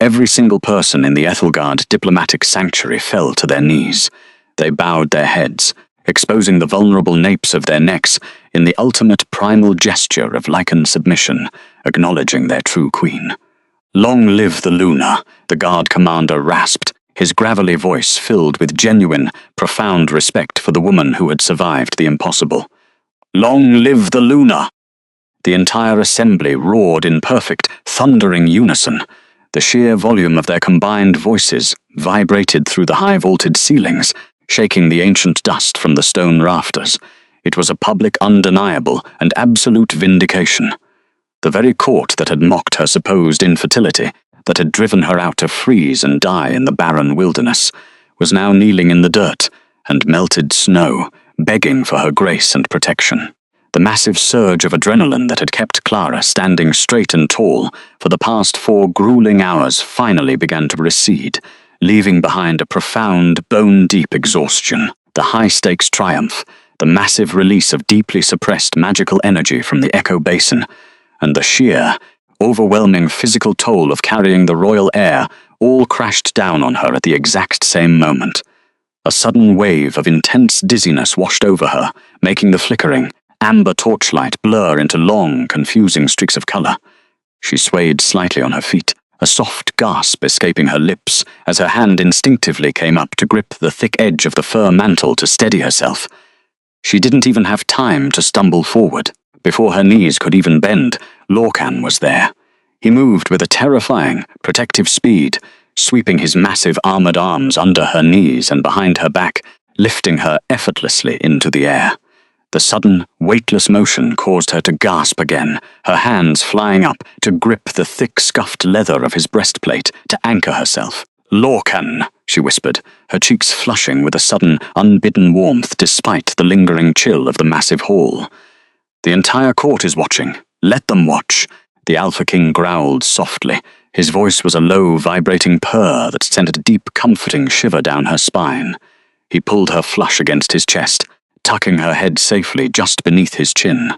Every single person in the Ethelgard diplomatic sanctuary fell to their knees. They bowed their heads, exposing the vulnerable napes of their necks in the ultimate primal gesture of Lycan submission, acknowledging their true queen. "Long live the Luna," the guard commander rasped, his gravelly voice filled with genuine, profound respect for the woman who had survived the impossible. "Long live the Luna!" The entire assembly roared in perfect, thundering unison. The sheer volume of their combined voices vibrated through the high-vaulted ceilings, shaking the ancient dust from the stone rafters. It was a public, undeniable, and absolute vindication. The very court that had mocked her supposed infertility, that had driven her out to freeze and die in the barren wilderness, was now kneeling in the dirt and melted snow, begging for her grace and protection. The massive surge of adrenaline that had kept Clara standing straight and tall for the past 4 grueling hours finally began to recede, leaving behind a profound, bone-deep exhaustion, the high-stakes triumph, the massive release of deeply suppressed magical energy from the Echo Basin, and the sheer, overwhelming physical toll of carrying the royal heir all crashed down on her at the exact same moment. A sudden wave of intense dizziness washed over her, making the flickering, amber torchlight blur into long, confusing streaks of color. She swayed slightly on her feet, a soft gasp escaping her lips as her hand instinctively came up to grip the thick edge of the fur mantle to steady herself. She didn't even have time to stumble forward. Before her knees could even bend, Lorcan was there. He moved with a terrifying, protective speed, sweeping his massive armored arms under her knees and behind her back, lifting her effortlessly into the air. The sudden, weightless motion caused her to gasp again, her hands flying up to grip the thick, scuffed leather of his breastplate to anchor herself. "Lorcan," she whispered, her cheeks flushing with a sudden, unbidden warmth despite the lingering chill of the massive hall. "The entire court is watching. Let them watch," the Alpha King growled softly. His voice was a low, vibrating purr that sent a deep, comforting shiver down her spine. He pulled her flush against his chest, tucking her head safely just beneath his chin.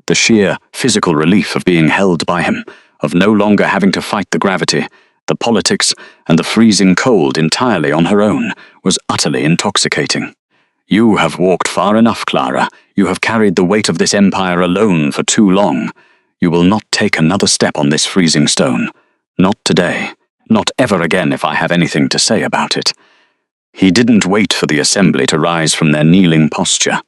The sheer, physical relief of being held by him, of no longer having to fight the gravity, the politics, and the freezing cold entirely on her own, was utterly intoxicating. "You have walked far enough, Clara. You have carried the weight of this empire alone for too long. You will not take another step on this freezing stone. Not today. Not ever again if I have anything to say about it." He didn't wait for the assembly to rise from their kneeling posture.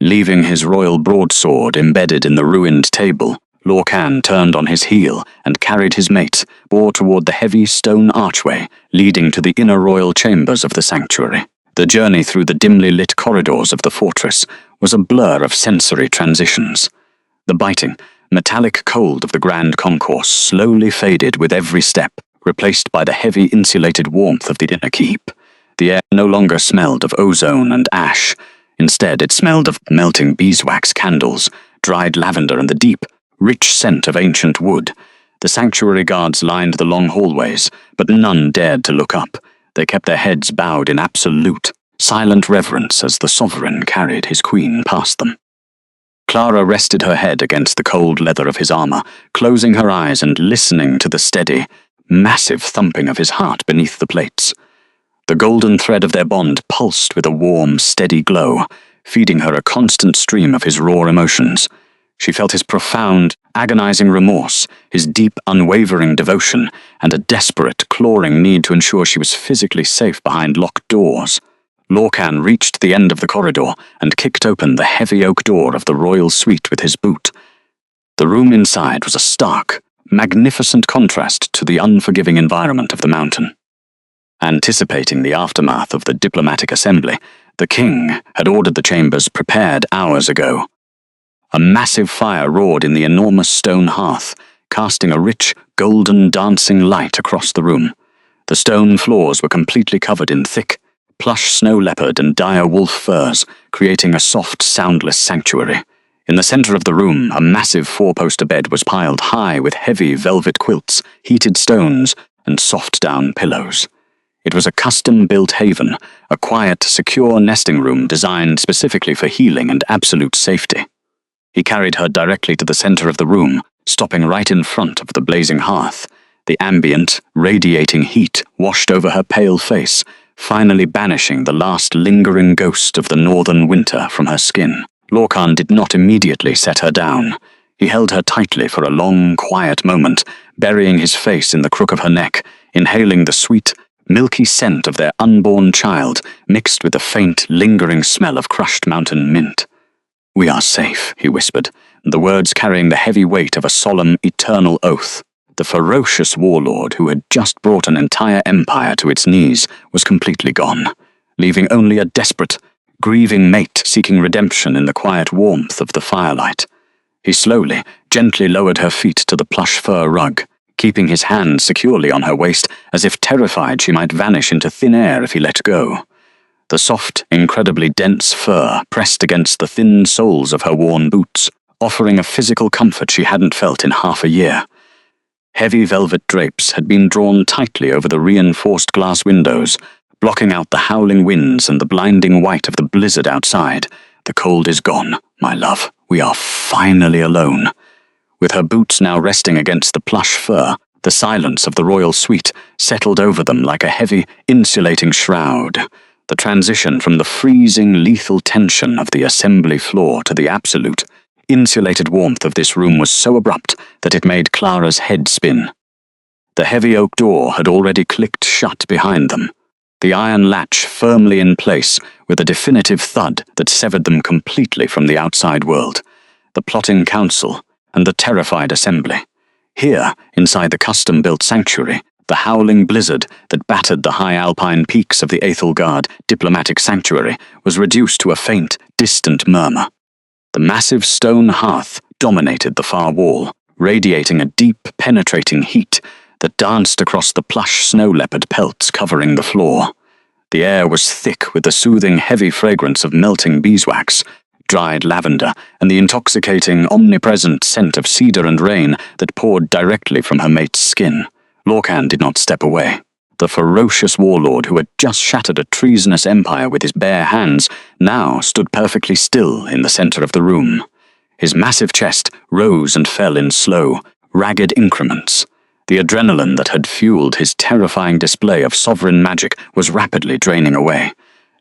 Leaving his royal broadsword embedded in the ruined table, Lorcan turned on his heel and carried his mates, bore toward the heavy stone archway leading to the inner royal chambers of the sanctuary. The journey through the dimly lit corridors of the fortress was a blur of sensory transitions. The biting, metallic cold of the grand concourse slowly faded with every step, replaced by the heavy insulated warmth of the inner keep. The air no longer smelled of ozone and ash. Instead, it smelled of melting beeswax candles, dried lavender, and the deep, rich scent of ancient wood. The sanctuary guards lined the long hallways, but none dared to look up. They kept their heads bowed in absolute, silent reverence as the sovereign carried his queen past them. Clara rested her head against the cold leather of his armor, closing her eyes and listening to the steady, massive thumping of his heart beneath the plates. The golden thread of their bond pulsed with a warm, steady glow, feeding her a constant stream of his raw emotions. She felt his profound, agonizing remorse, his deep, unwavering devotion, and a desperate, clawing need to ensure she was physically safe behind locked doors. Lorcan reached the end of the corridor and kicked open the heavy oak door of the royal suite with his boot. The room inside was a stark, magnificent contrast to the unforgiving environment of the mountain. Anticipating the aftermath of the diplomatic assembly, the king had ordered the chambers prepared hours ago. A massive fire roared in the enormous stone hearth, casting a rich, golden dancing light across the room. The stone floors were completely covered in thick, plush snow leopard and dire wolf furs, creating a soft, soundless sanctuary. In the center of the room, a massive four-poster bed was piled high with heavy velvet quilts, heated stones, and soft down pillows. It was a custom-built haven, a quiet, secure nesting room designed specifically for healing and absolute safety. He carried her directly to the center of the room, stopping right in front of the blazing hearth. The ambient, radiating heat washed over her pale face, finally banishing the last lingering ghost of the northern winter from her skin. Lorcan did not immediately set her down. He held her tightly for a long, quiet moment, burying his face in the crook of her neck, inhaling the sweet, milky scent of their unborn child, mixed with the faint, lingering smell of crushed mountain mint. "We are safe," he whispered, the words carrying the heavy weight of a solemn, eternal oath. The ferocious warlord who had just brought an entire empire to its knees was completely gone, leaving only a desperate, grieving mate seeking redemption in the quiet warmth of the firelight. He slowly, gently lowered her feet to the plush fur rug, keeping his hand securely on her waist as if terrified she might vanish into thin air if he let go. The soft, incredibly dense fur pressed against the thin soles of her worn boots, offering a physical comfort she hadn't felt in half a year. Heavy velvet drapes had been drawn tightly over the reinforced glass windows, blocking out the howling winds and the blinding white of the blizzard outside. "The cold is gone, my love. We are finally alone." With her boots now resting against the plush fur, the silence of the royal suite settled over them like a heavy, insulating shroud. The transition from the freezing, lethal tension of the assembly floor to the absolute, insulated warmth of this room was so abrupt that it made Clara's head spin. The heavy oak door had already clicked shut behind them, the iron latch firmly in place with a definitive thud that severed them completely from the outside world, the plotting council, and the terrified assembly. Here, inside the custom-built sanctuary, the howling blizzard that battered the high alpine peaks of the Aethelgard diplomatic sanctuary was reduced to a faint, distant murmur. The massive stone hearth dominated the far wall, radiating a deep, penetrating heat that danced across the plush snow leopard pelts covering the floor. The air was thick with the soothing, heavy fragrance of melting beeswax, dried lavender, and the intoxicating, omnipresent scent of cedar and rain that poured directly from her mate's skin. Lorcan did not step away. The ferocious warlord who had just shattered a treasonous empire with his bare hands now stood perfectly still in the center of the room. His massive chest rose and fell in slow, ragged increments. The adrenaline that had fueled his terrifying display of sovereign magic was rapidly draining away,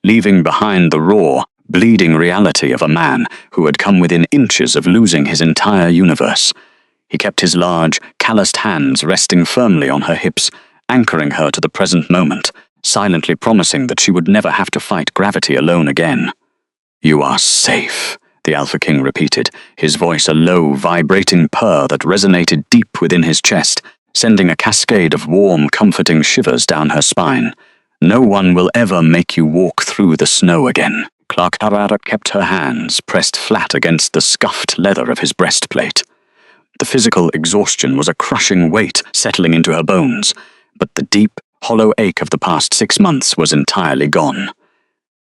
leaving behind the raw, bleeding reality of a man who had come within inches of losing his entire universe. He kept his large, calloused hands resting firmly on her hips, anchoring her to the present moment, silently promising that she would never have to fight gravity alone again. "You are safe," the Alpha King repeated, his voice a low, vibrating purr that resonated deep within his chest, sending a cascade of warm, comforting shivers down her spine. "No one will ever make you walk through the snow again." Clara kept her hands pressed flat against the scuffed leather of his breastplate. The physical exhaustion was a crushing weight settling into her bones, but the deep, hollow ache of the past 6 months was entirely gone.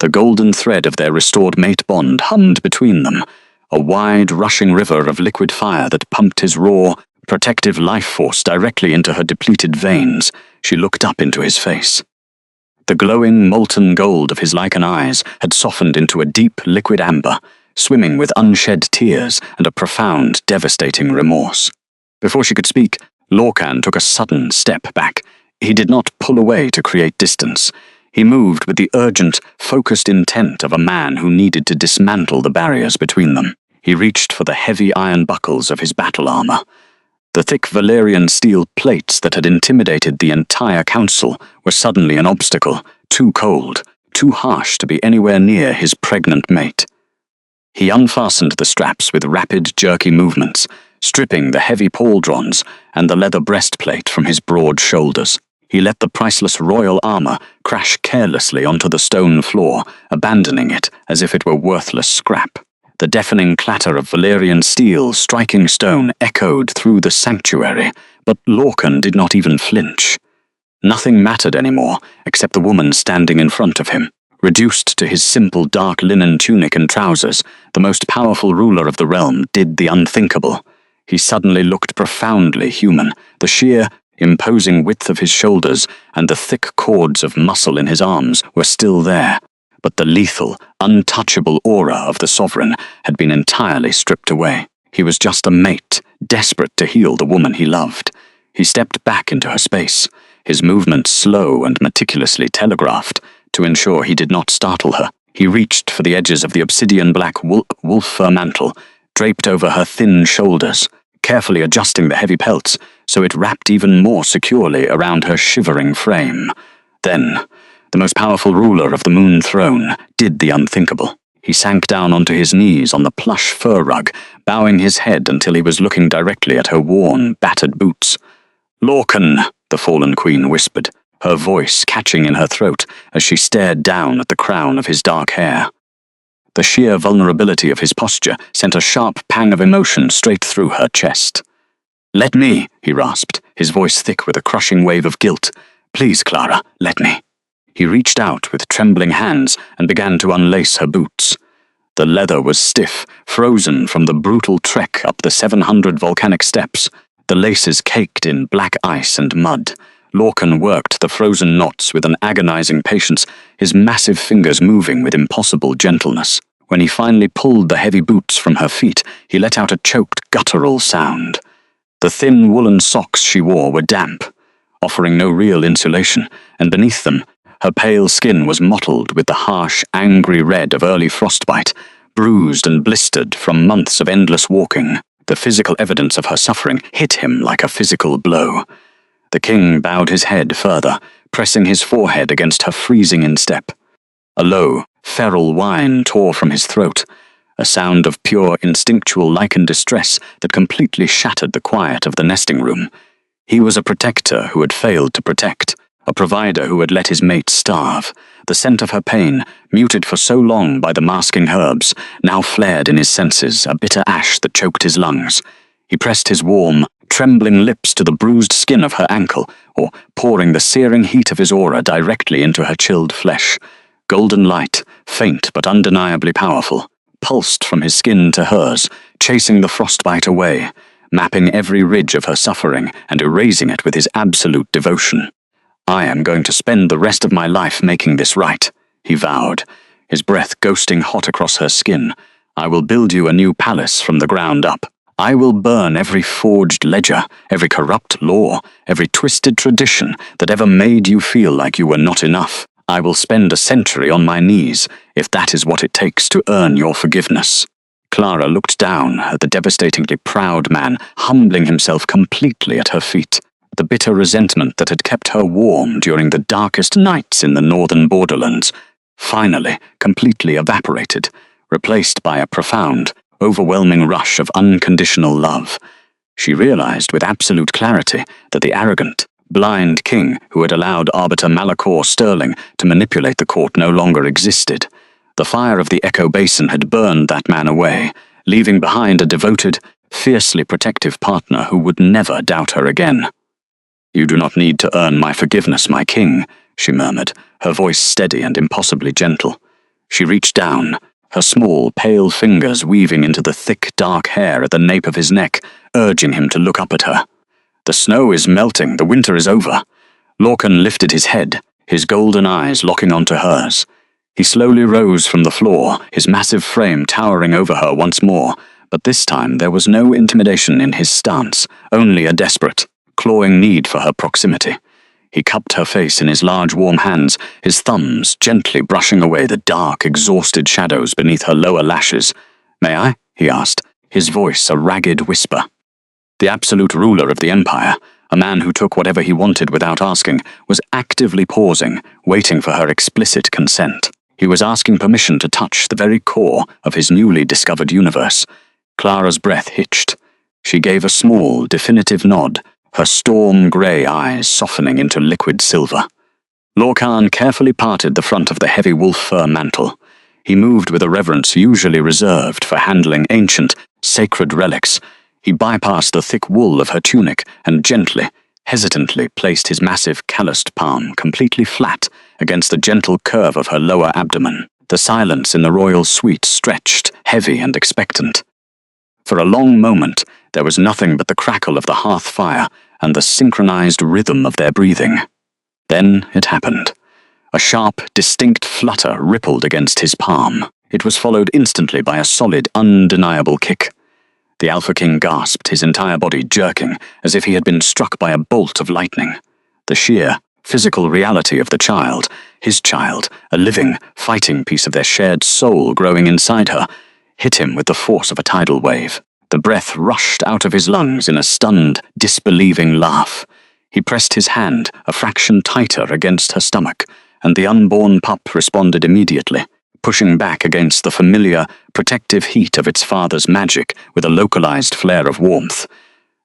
The golden thread of their restored mate bond hummed between them, a wide, rushing river of liquid fire that pumped his raw, protective life force directly into her depleted veins. She looked up into his face. The glowing, molten gold of his lichen eyes had softened into a deep, liquid amber, swimming with unshed tears and a profound, devastating remorse. Before she could speak, Lorcan took a sudden step back. He did not pull away to create distance. He moved with the urgent, focused intent of a man who needed to dismantle the barriers between them. He reached for the heavy iron buckles of his battle armor. The thick Valyrian steel plates that had intimidated the entire council were suddenly an obstacle, too cold, too harsh to be anywhere near his pregnant mate. He unfastened the straps with rapid, jerky movements, stripping the heavy pauldrons and the leather breastplate from his broad shoulders. He let the priceless royal armor crash carelessly onto the stone floor, abandoning it as if it were worthless scrap. The deafening clatter of Valyrian steel striking stone echoed through the sanctuary, but Lorcan did not even flinch. Nothing mattered anymore except the woman standing in front of him. Reduced to his simple dark linen tunic and trousers, the most powerful ruler of the realm did the unthinkable. He suddenly looked profoundly human. The sheer, imposing width of his shoulders and the thick cords of muscle in his arms were still there, but the lethal, untouchable aura of the sovereign had been entirely stripped away. He was just a mate, desperate to heal the woman he loved. He stepped back into her space, his movements slow and meticulously telegraphed, to ensure he did not startle her. He reached for the edges of the obsidian-black wolf fur mantle, draped over her thin shoulders, carefully adjusting the heavy pelts so it wrapped even more securely around her shivering frame. Then, the most powerful ruler of the Moon Throne did the unthinkable. He sank down onto his knees on the plush fur rug, bowing his head until he was looking directly at her worn, battered boots. "Lorcan," the fallen queen whispered, her voice catching in her throat as she stared down at the crown of his dark hair. The sheer vulnerability of his posture sent a sharp pang of emotion straight through her chest. "Let me," he rasped, his voice thick with a crushing wave of guilt. "Please, Clara, let me." He reached out with trembling hands and began to unlace her boots. The leather was stiff, frozen from the brutal trek up the 700 volcanic steps, the laces caked in black ice and mud. Lorcan worked the frozen knots with an agonizing patience, his massive fingers moving with impossible gentleness. When he finally pulled the heavy boots from her feet, he let out a choked, guttural sound. The thin woolen socks she wore were damp, offering no real insulation, and beneath them, her pale skin was mottled with the harsh, angry red of early frostbite, bruised and blistered from months of endless walking. The physical evidence of her suffering hit him like a physical blow. The king bowed his head further, pressing his forehead against her freezing instep. A low, feral whine tore from his throat, a sound of pure instinctual lichen distress that completely shattered the quiet of the nesting room. He was a protector who had failed to protect, a provider who had let his mate starve. The scent of her pain, muted for so long by the masking herbs, now flared in his senses, a bitter ash that choked his lungs. He pressed his warm, trembling lips to the bruised skin of her ankle, or pouring the searing heat of his aura directly into her chilled flesh. Golden light, faint but undeniably powerful, pulsed from his skin to hers, chasing the frostbite away, mapping every ridge of her suffering and erasing it with his absolute devotion. "I am going to spend the rest of my life making this right," he vowed, his breath ghosting hot across her skin. "I will build you a new palace from the ground up. I will burn every forged ledger, every corrupt law, every twisted tradition that ever made you feel like you were not enough. I will spend a century on my knees, if that is what it takes to earn your forgiveness." Clara looked down at the devastatingly proud man, humbling himself completely at her feet. The bitter resentment that had kept her warm during the darkest nights in the northern borderlands, finally completely evaporated, replaced by a profound, overwhelming rush of unconditional love. She realized with absolute clarity that the arrogant, blind king who had allowed Arbiter Malachor Sterling to manipulate the court no longer existed. The fire of the Echo Basin had burned that man away, leaving behind a devoted, fiercely protective partner who would never doubt her again. "You do not need to earn my forgiveness, my king," she murmured, her voice steady and impossibly gentle. She reached down, her small, pale fingers weaving into the thick, dark hair at the nape of his neck, urging him to look up at her. "The snow is melting, the winter is over." Lorcan lifted his head, his golden eyes locking onto hers. He slowly rose from the floor, his massive frame towering over her once more, but this time there was no intimidation in his stance, only a desperate, clawing need for her proximity. He cupped her face in his large warm hands, his thumbs gently brushing away the dark, exhausted shadows beneath her lower lashes. "May I?" he asked, his voice a ragged whisper. The absolute ruler of the empire, a man who took whatever he wanted without asking, was actively pausing, waiting for her explicit consent. He was asking permission to touch the very core of his newly discovered universe. Clara's breath hitched. She gave a small, definitive nod, her storm-grey eyes softening into liquid silver. Lorcan carefully parted the front of the heavy wolf fur mantle. He moved with a reverence usually reserved for handling ancient, sacred relics. He bypassed the thick wool of her tunic and gently, hesitantly placed his massive calloused palm completely flat against the gentle curve of her lower abdomen. The silence in the royal suite stretched, heavy and expectant. For a long moment, there was nothing but the crackle of the hearth fire and the synchronized rhythm of their breathing. Then it happened. A sharp, distinct flutter rippled against his palm. It was followed instantly by a solid, undeniable kick. The Alpha King gasped, his entire body jerking, as if he had been struck by a bolt of lightning. The sheer, physical reality of the child, his child, a living, fighting piece of their shared soul growing inside her, hit him with the force of a tidal wave. The breath rushed out of his lungs in a stunned, disbelieving laugh. He pressed his hand a fraction tighter against her stomach, and the unborn pup responded immediately, pushing back against the familiar, protective heat of its father's magic with a localized flare of warmth.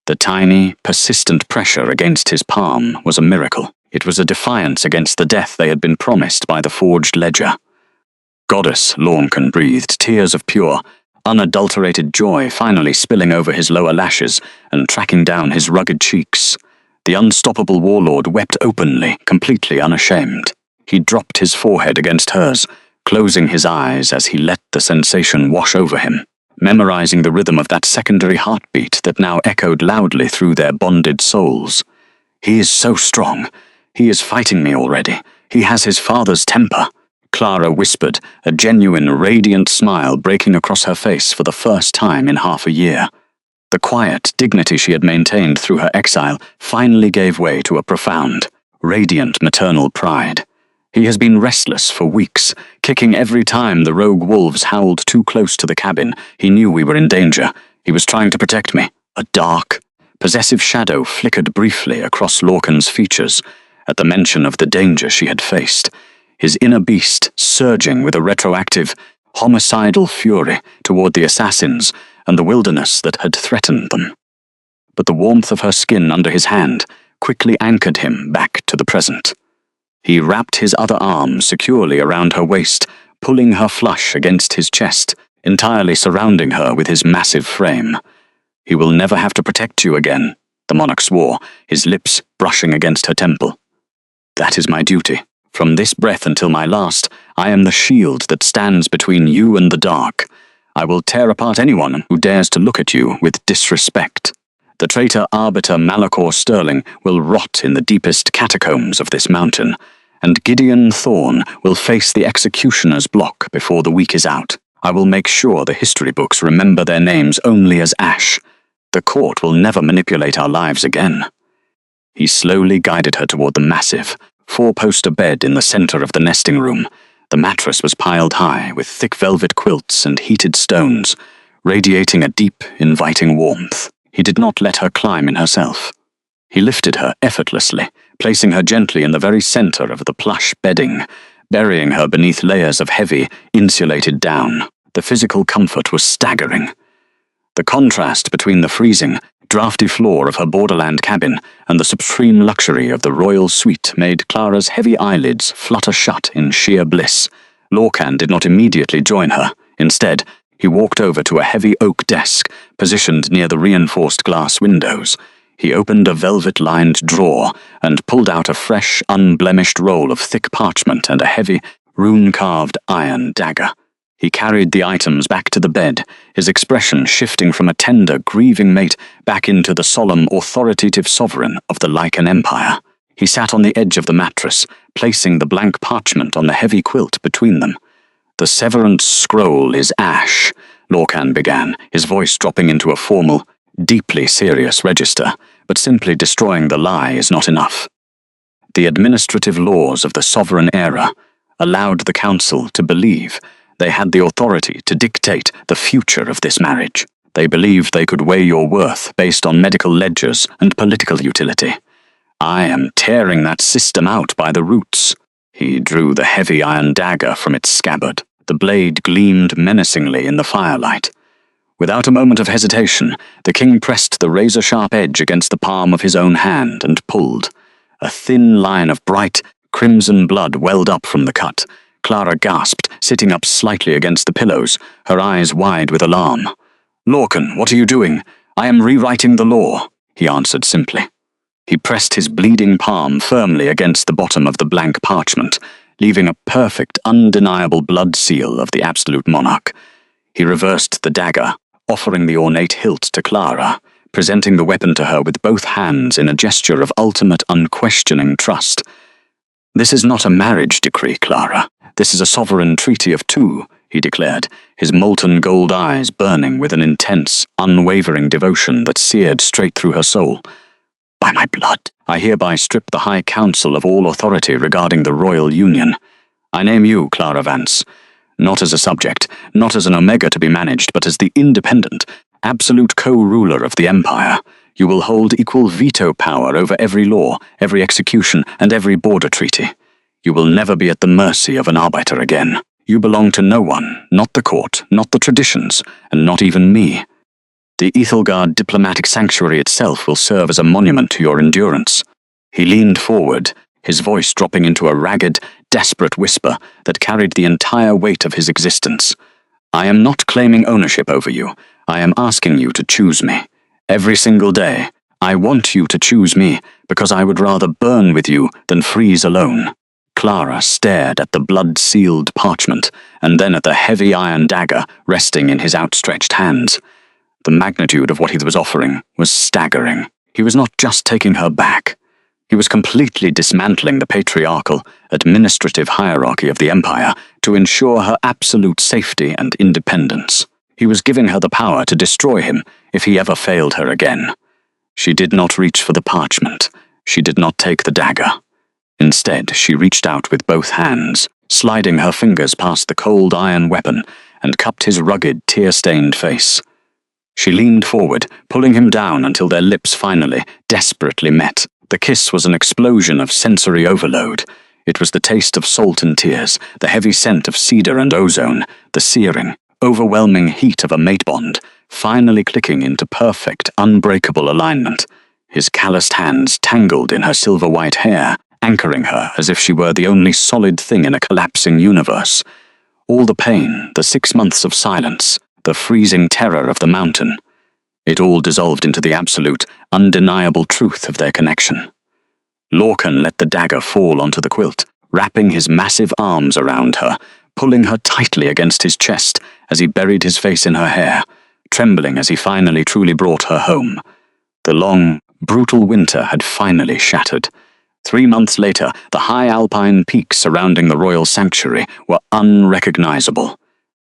The tiny, persistent pressure against his palm was a miracle. It was a defiance against the death they had been promised by the forged ledger. Goddess, Lorcan breathed, tears of pure, unadulterated joy finally spilling over his lower lashes and tracking down his rugged cheeks. The unstoppable warlord wept openly, completely unashamed. He dropped his forehead against hers, closing his eyes as he let the sensation wash over him, memorizing the rhythm of that secondary heartbeat that now echoed loudly through their bonded souls. He is so strong. He is fighting me already. He has his father's temper. Clara whispered, a genuine, radiant smile breaking across her face for the first time in half a year. The quiet dignity she had maintained through her exile finally gave way to a profound, radiant maternal pride. He has been restless for weeks, kicking every time the rogue wolves howled too close to the cabin. He knew we were in danger. He was trying to protect me. A dark, possessive shadow flickered briefly across Lorcan's features at the mention of the danger she had faced, his inner beast surging with a retroactive, homicidal fury toward the assassins and the wilderness that had threatened them. But the warmth of her skin under his hand quickly anchored him back to the present. He wrapped his other arm securely around her waist, pulling her flush against his chest, entirely surrounding her with his massive frame. He will never have to protect you again, the monarch swore, his lips brushing against her temple. That is my duty. From this breath until my last, I am the shield that stands between you and the dark. I will tear apart anyone who dares to look at you with disrespect. The traitor arbiter Malachor Sterling will rot in the deepest catacombs of this mountain, and Gideon Thorne will face the executioner's block before the week is out. I will make sure the history books remember their names only as ash. The court will never manipulate our lives again. He slowly guided her toward the massive, four-poster bed in the center of the nesting room. The mattress was piled high with thick velvet quilts and heated stones, radiating a deep, inviting warmth. He did not let her climb in herself. He lifted her effortlessly, placing her gently in the very center of the plush bedding, burying her beneath layers of heavy, insulated down. The physical comfort was staggering. The contrast between the freezing, drafty floor of her borderland cabin and the supreme luxury of the royal suite made Clara's heavy eyelids flutter shut in sheer bliss. Lorcan did not immediately join her. Instead, he walked over to a heavy oak desk positioned near the reinforced glass windows. He opened a velvet-lined drawer and pulled out a fresh, unblemished roll of thick parchment and a heavy, rune-carved iron dagger. He carried the items back to the bed, his expression shifting from a tender, grieving mate back into the solemn, authoritative sovereign of the Lycan Empire. He sat on the edge of the mattress, placing the blank parchment on the heavy quilt between them. "The severance scroll is ash," Lorcan began, his voice dropping into a formal, deeply serious register, but simply destroying the lie is not enough. The administrative laws of the sovereign era allowed the council to believe They had the authority to dictate the future of this marriage. They believed they could weigh your worth based on medical ledgers and political utility. I am tearing that system out by the roots. He drew the heavy iron dagger from its scabbard. The blade gleamed menacingly in the firelight. Without a moment of hesitation, the king pressed the razor-sharp edge against the palm of his own hand and pulled. A thin line of bright, crimson blood welled up from the cut. Clara gasped, sitting up slightly against the pillows, her eyes wide with alarm. "Lorcan, what are you doing? I am rewriting the law," he answered simply. He pressed his bleeding palm firmly against the bottom of the blank parchment, leaving a perfect, undeniable blood seal of the absolute monarch. He reversed the dagger, offering the ornate hilt to Clara, presenting the weapon to her with both hands in a gesture of ultimate, unquestioning trust. "This is not a marriage decree, Clara. This is a sovereign treaty of two," he declared, his molten gold eyes burning with an intense, unwavering devotion that seared straight through her soul. "By my blood, I hereby strip the High Council of all authority regarding the royal union. I name you, Clara Vance, not as a subject, not as an Omega to be managed, but as the independent, absolute co-ruler of the Empire. You will hold equal veto power over every law, every execution, and every border treaty. You will never be at the mercy of an arbiter again. You belong to no one, not the court, not the traditions, and not even me. The Ethelgard diplomatic sanctuary itself will serve as a monument to your endurance." He leaned forward, his voice dropping into a ragged, desperate whisper that carried the entire weight of his existence. "I am not claiming ownership over you. I am asking you to choose me. Every single day, I want you to choose me, because I would rather burn with you than freeze alone." Clara stared at the blood-sealed parchment, and then at the heavy iron dagger resting in his outstretched hands. The magnitude of what he was offering was staggering. He was not just taking her back. He was completely dismantling the patriarchal, administrative hierarchy of the Empire to ensure her absolute safety and independence. He was giving her the power to destroy him if he ever failed her again. She did not reach for the parchment. She did not take the dagger. Instead, she reached out with both hands, sliding her fingers past the cold iron weapon, and cupped his rugged, tear-stained face. She leaned forward, pulling him down until their lips finally, desperately met. The kiss was an explosion of sensory overload. It was the taste of salt and tears, the heavy scent of cedar and ozone, the searing, overwhelming heat of a mate bond, finally clicking into perfect, unbreakable alignment. His calloused hands tangled in her silver-white hair, anchoring her as if she were the only solid thing in a collapsing universe. All the pain, the 6 months of silence, the freezing terror of the mountain, it all dissolved into the absolute, undeniable truth of their connection. Lorcan let the dagger fall onto the quilt, wrapping his massive arms around her, pulling her tightly against his chest as he buried his face in her hair, trembling as he finally truly brought her home. The long, brutal winter had finally shattered. 3 months later, the high alpine peaks surrounding the royal sanctuary were unrecognizable.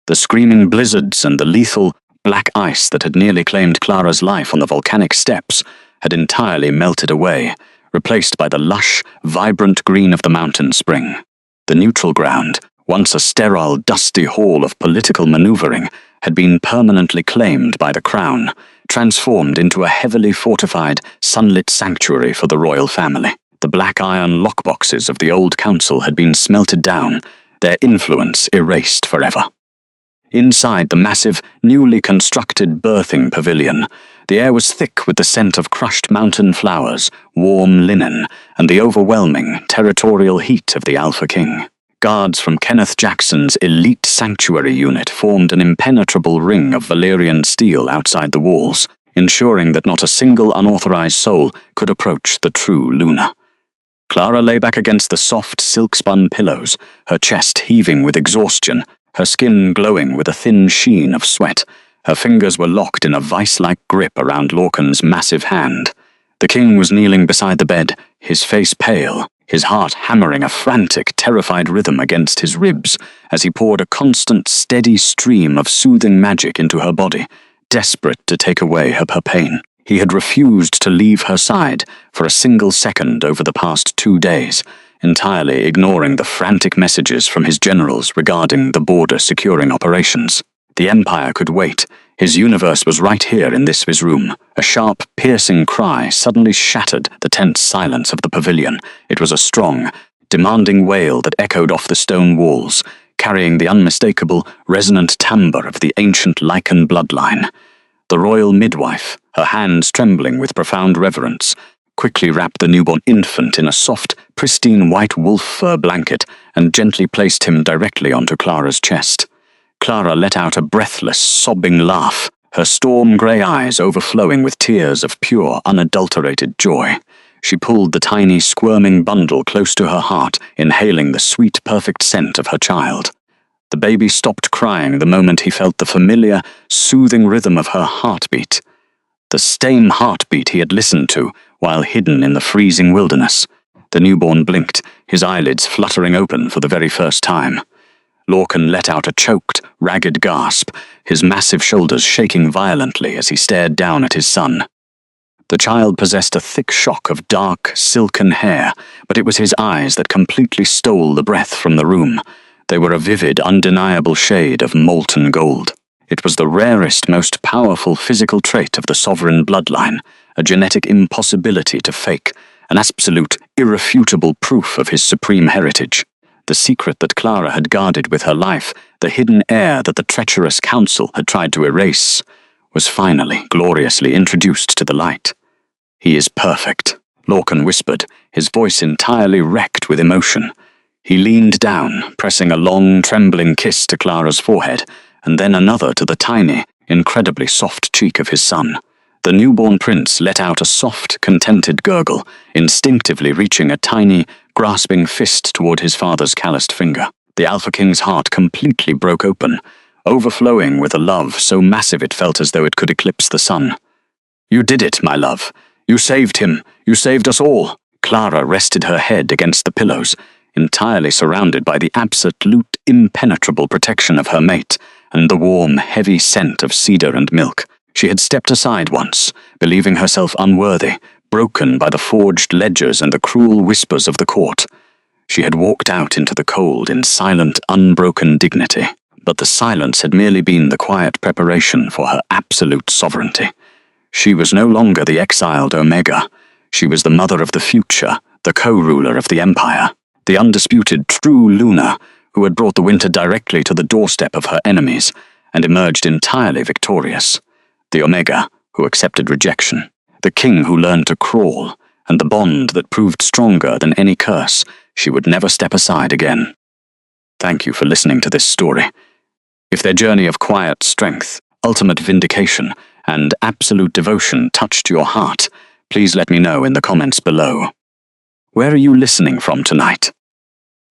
The screaming blizzards and the lethal, black ice that had nearly claimed Clara's life on the volcanic steppes had entirely melted away, replaced by the lush, vibrant green of the mountain spring. The neutral ground, once a sterile, dusty hall of political maneuvering, had been permanently claimed by the crown, transformed into a heavily fortified, sunlit sanctuary for the royal family. The black iron lockboxes of the old council had been smelted down, their influence erased forever. Inside the massive, newly constructed birthing pavilion, the air was thick with the scent of crushed mountain flowers, warm linen, and the overwhelming, territorial heat of the Alpha King. Guards from Kenneth Jackson's elite sanctuary unit formed an impenetrable ring of Valyrian steel outside the walls, ensuring that not a single unauthorized soul could approach the true Luna. Clara lay back against the soft, silk-spun pillows, her chest heaving with exhaustion, her skin glowing with a thin sheen of sweat. Her fingers were locked in a vice-like grip around Lorcan's massive hand. The king was kneeling beside the bed, his face pale, his heart hammering a frantic, terrified rhythm against his ribs as he poured a constant, steady stream of soothing magic into her body, desperate to take away her pain. He had refused to leave her side for a single second over the past 2 days, entirely ignoring the frantic messages from his generals regarding the border securing operations. The Empire could wait. His universe was right here in this his room. A sharp, piercing cry suddenly shattered the tense silence of the pavilion. It was a strong, demanding wail that echoed off the stone walls, carrying the unmistakable, resonant timbre of the ancient Lycan bloodline. The royal midwife, her hands trembling with profound reverence, quickly wrapped the newborn infant in a soft, pristine white wolf fur blanket and gently placed him directly onto Clara's chest. Clara let out a breathless, sobbing laugh, her storm-grey eyes overflowing with tears of pure, unadulterated joy. She pulled the tiny, squirming bundle close to her heart, inhaling the sweet, perfect scent of her child. The baby stopped crying the moment he felt the familiar, soothing rhythm of her heartbeat. The same heartbeat he had listened to while hidden in the freezing wilderness. The newborn blinked, his eyelids fluttering open for the very first time. Lorcan let out a choked, ragged gasp, his massive shoulders shaking violently as he stared down at his son. The child possessed a thick shock of dark, silken hair, but it was his eyes that completely stole the breath from the room. They were a vivid, undeniable shade of molten gold. It was the rarest, most powerful physical trait of the sovereign bloodline, a genetic impossibility to fake, an absolute, irrefutable proof of his supreme heritage. The secret that Clara had guarded with her life, the hidden heir that the treacherous council had tried to erase, was finally, gloriously introduced to the light. "He is perfect," Lorcan whispered, his voice entirely wrecked with emotion. He leaned down, pressing a long, trembling kiss to Clara's forehead, and then another to the tiny, incredibly soft cheek of his son. The newborn prince let out a soft, contented gurgle, instinctively reaching a tiny, grasping fist toward his father's calloused finger. The Alpha King's heart completely broke open, overflowing with a love so massive it felt as though it could eclipse the sun. "You did it, my love. You saved him. You saved us all." Clara rested her head against the pillows, entirely surrounded by the absolute, impenetrable protection of her mate and the warm, heavy scent of cedar and milk. She had stepped aside once, believing herself unworthy, broken by the forged ledgers and the cruel whispers of the court. She had walked out into the cold in silent, unbroken dignity, but the silence had merely been the quiet preparation for her absolute sovereignty. She was no longer the exiled Omega. She was the mother of the future, the co-ruler of the Empire, the undisputed true Luna, who had brought the winter directly to the doorstep of her enemies and emerged entirely victorious. The Omega, who accepted rejection, the king who learned to crawl, and the bond that proved stronger than any curse. She would never step aside again. Thank you for listening to this story. If their journey of quiet strength, ultimate vindication, and absolute devotion touched your heart, please let me know in the comments below. Where are you listening from tonight?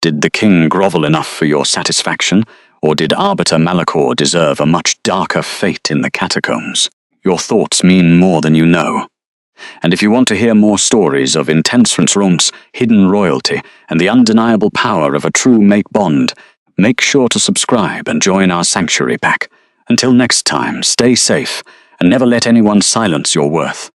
Did the king grovel enough for your satisfaction, or did Arbiter Malachor deserve a much darker fate in the catacombs? Your thoughts mean more than you know. And if you want to hear more stories of intense romance, hidden royalty, and the undeniable power of a true mate bond, make sure to subscribe and join our Sanctuary pack. Until next time, stay safe, and never let anyone silence your worth.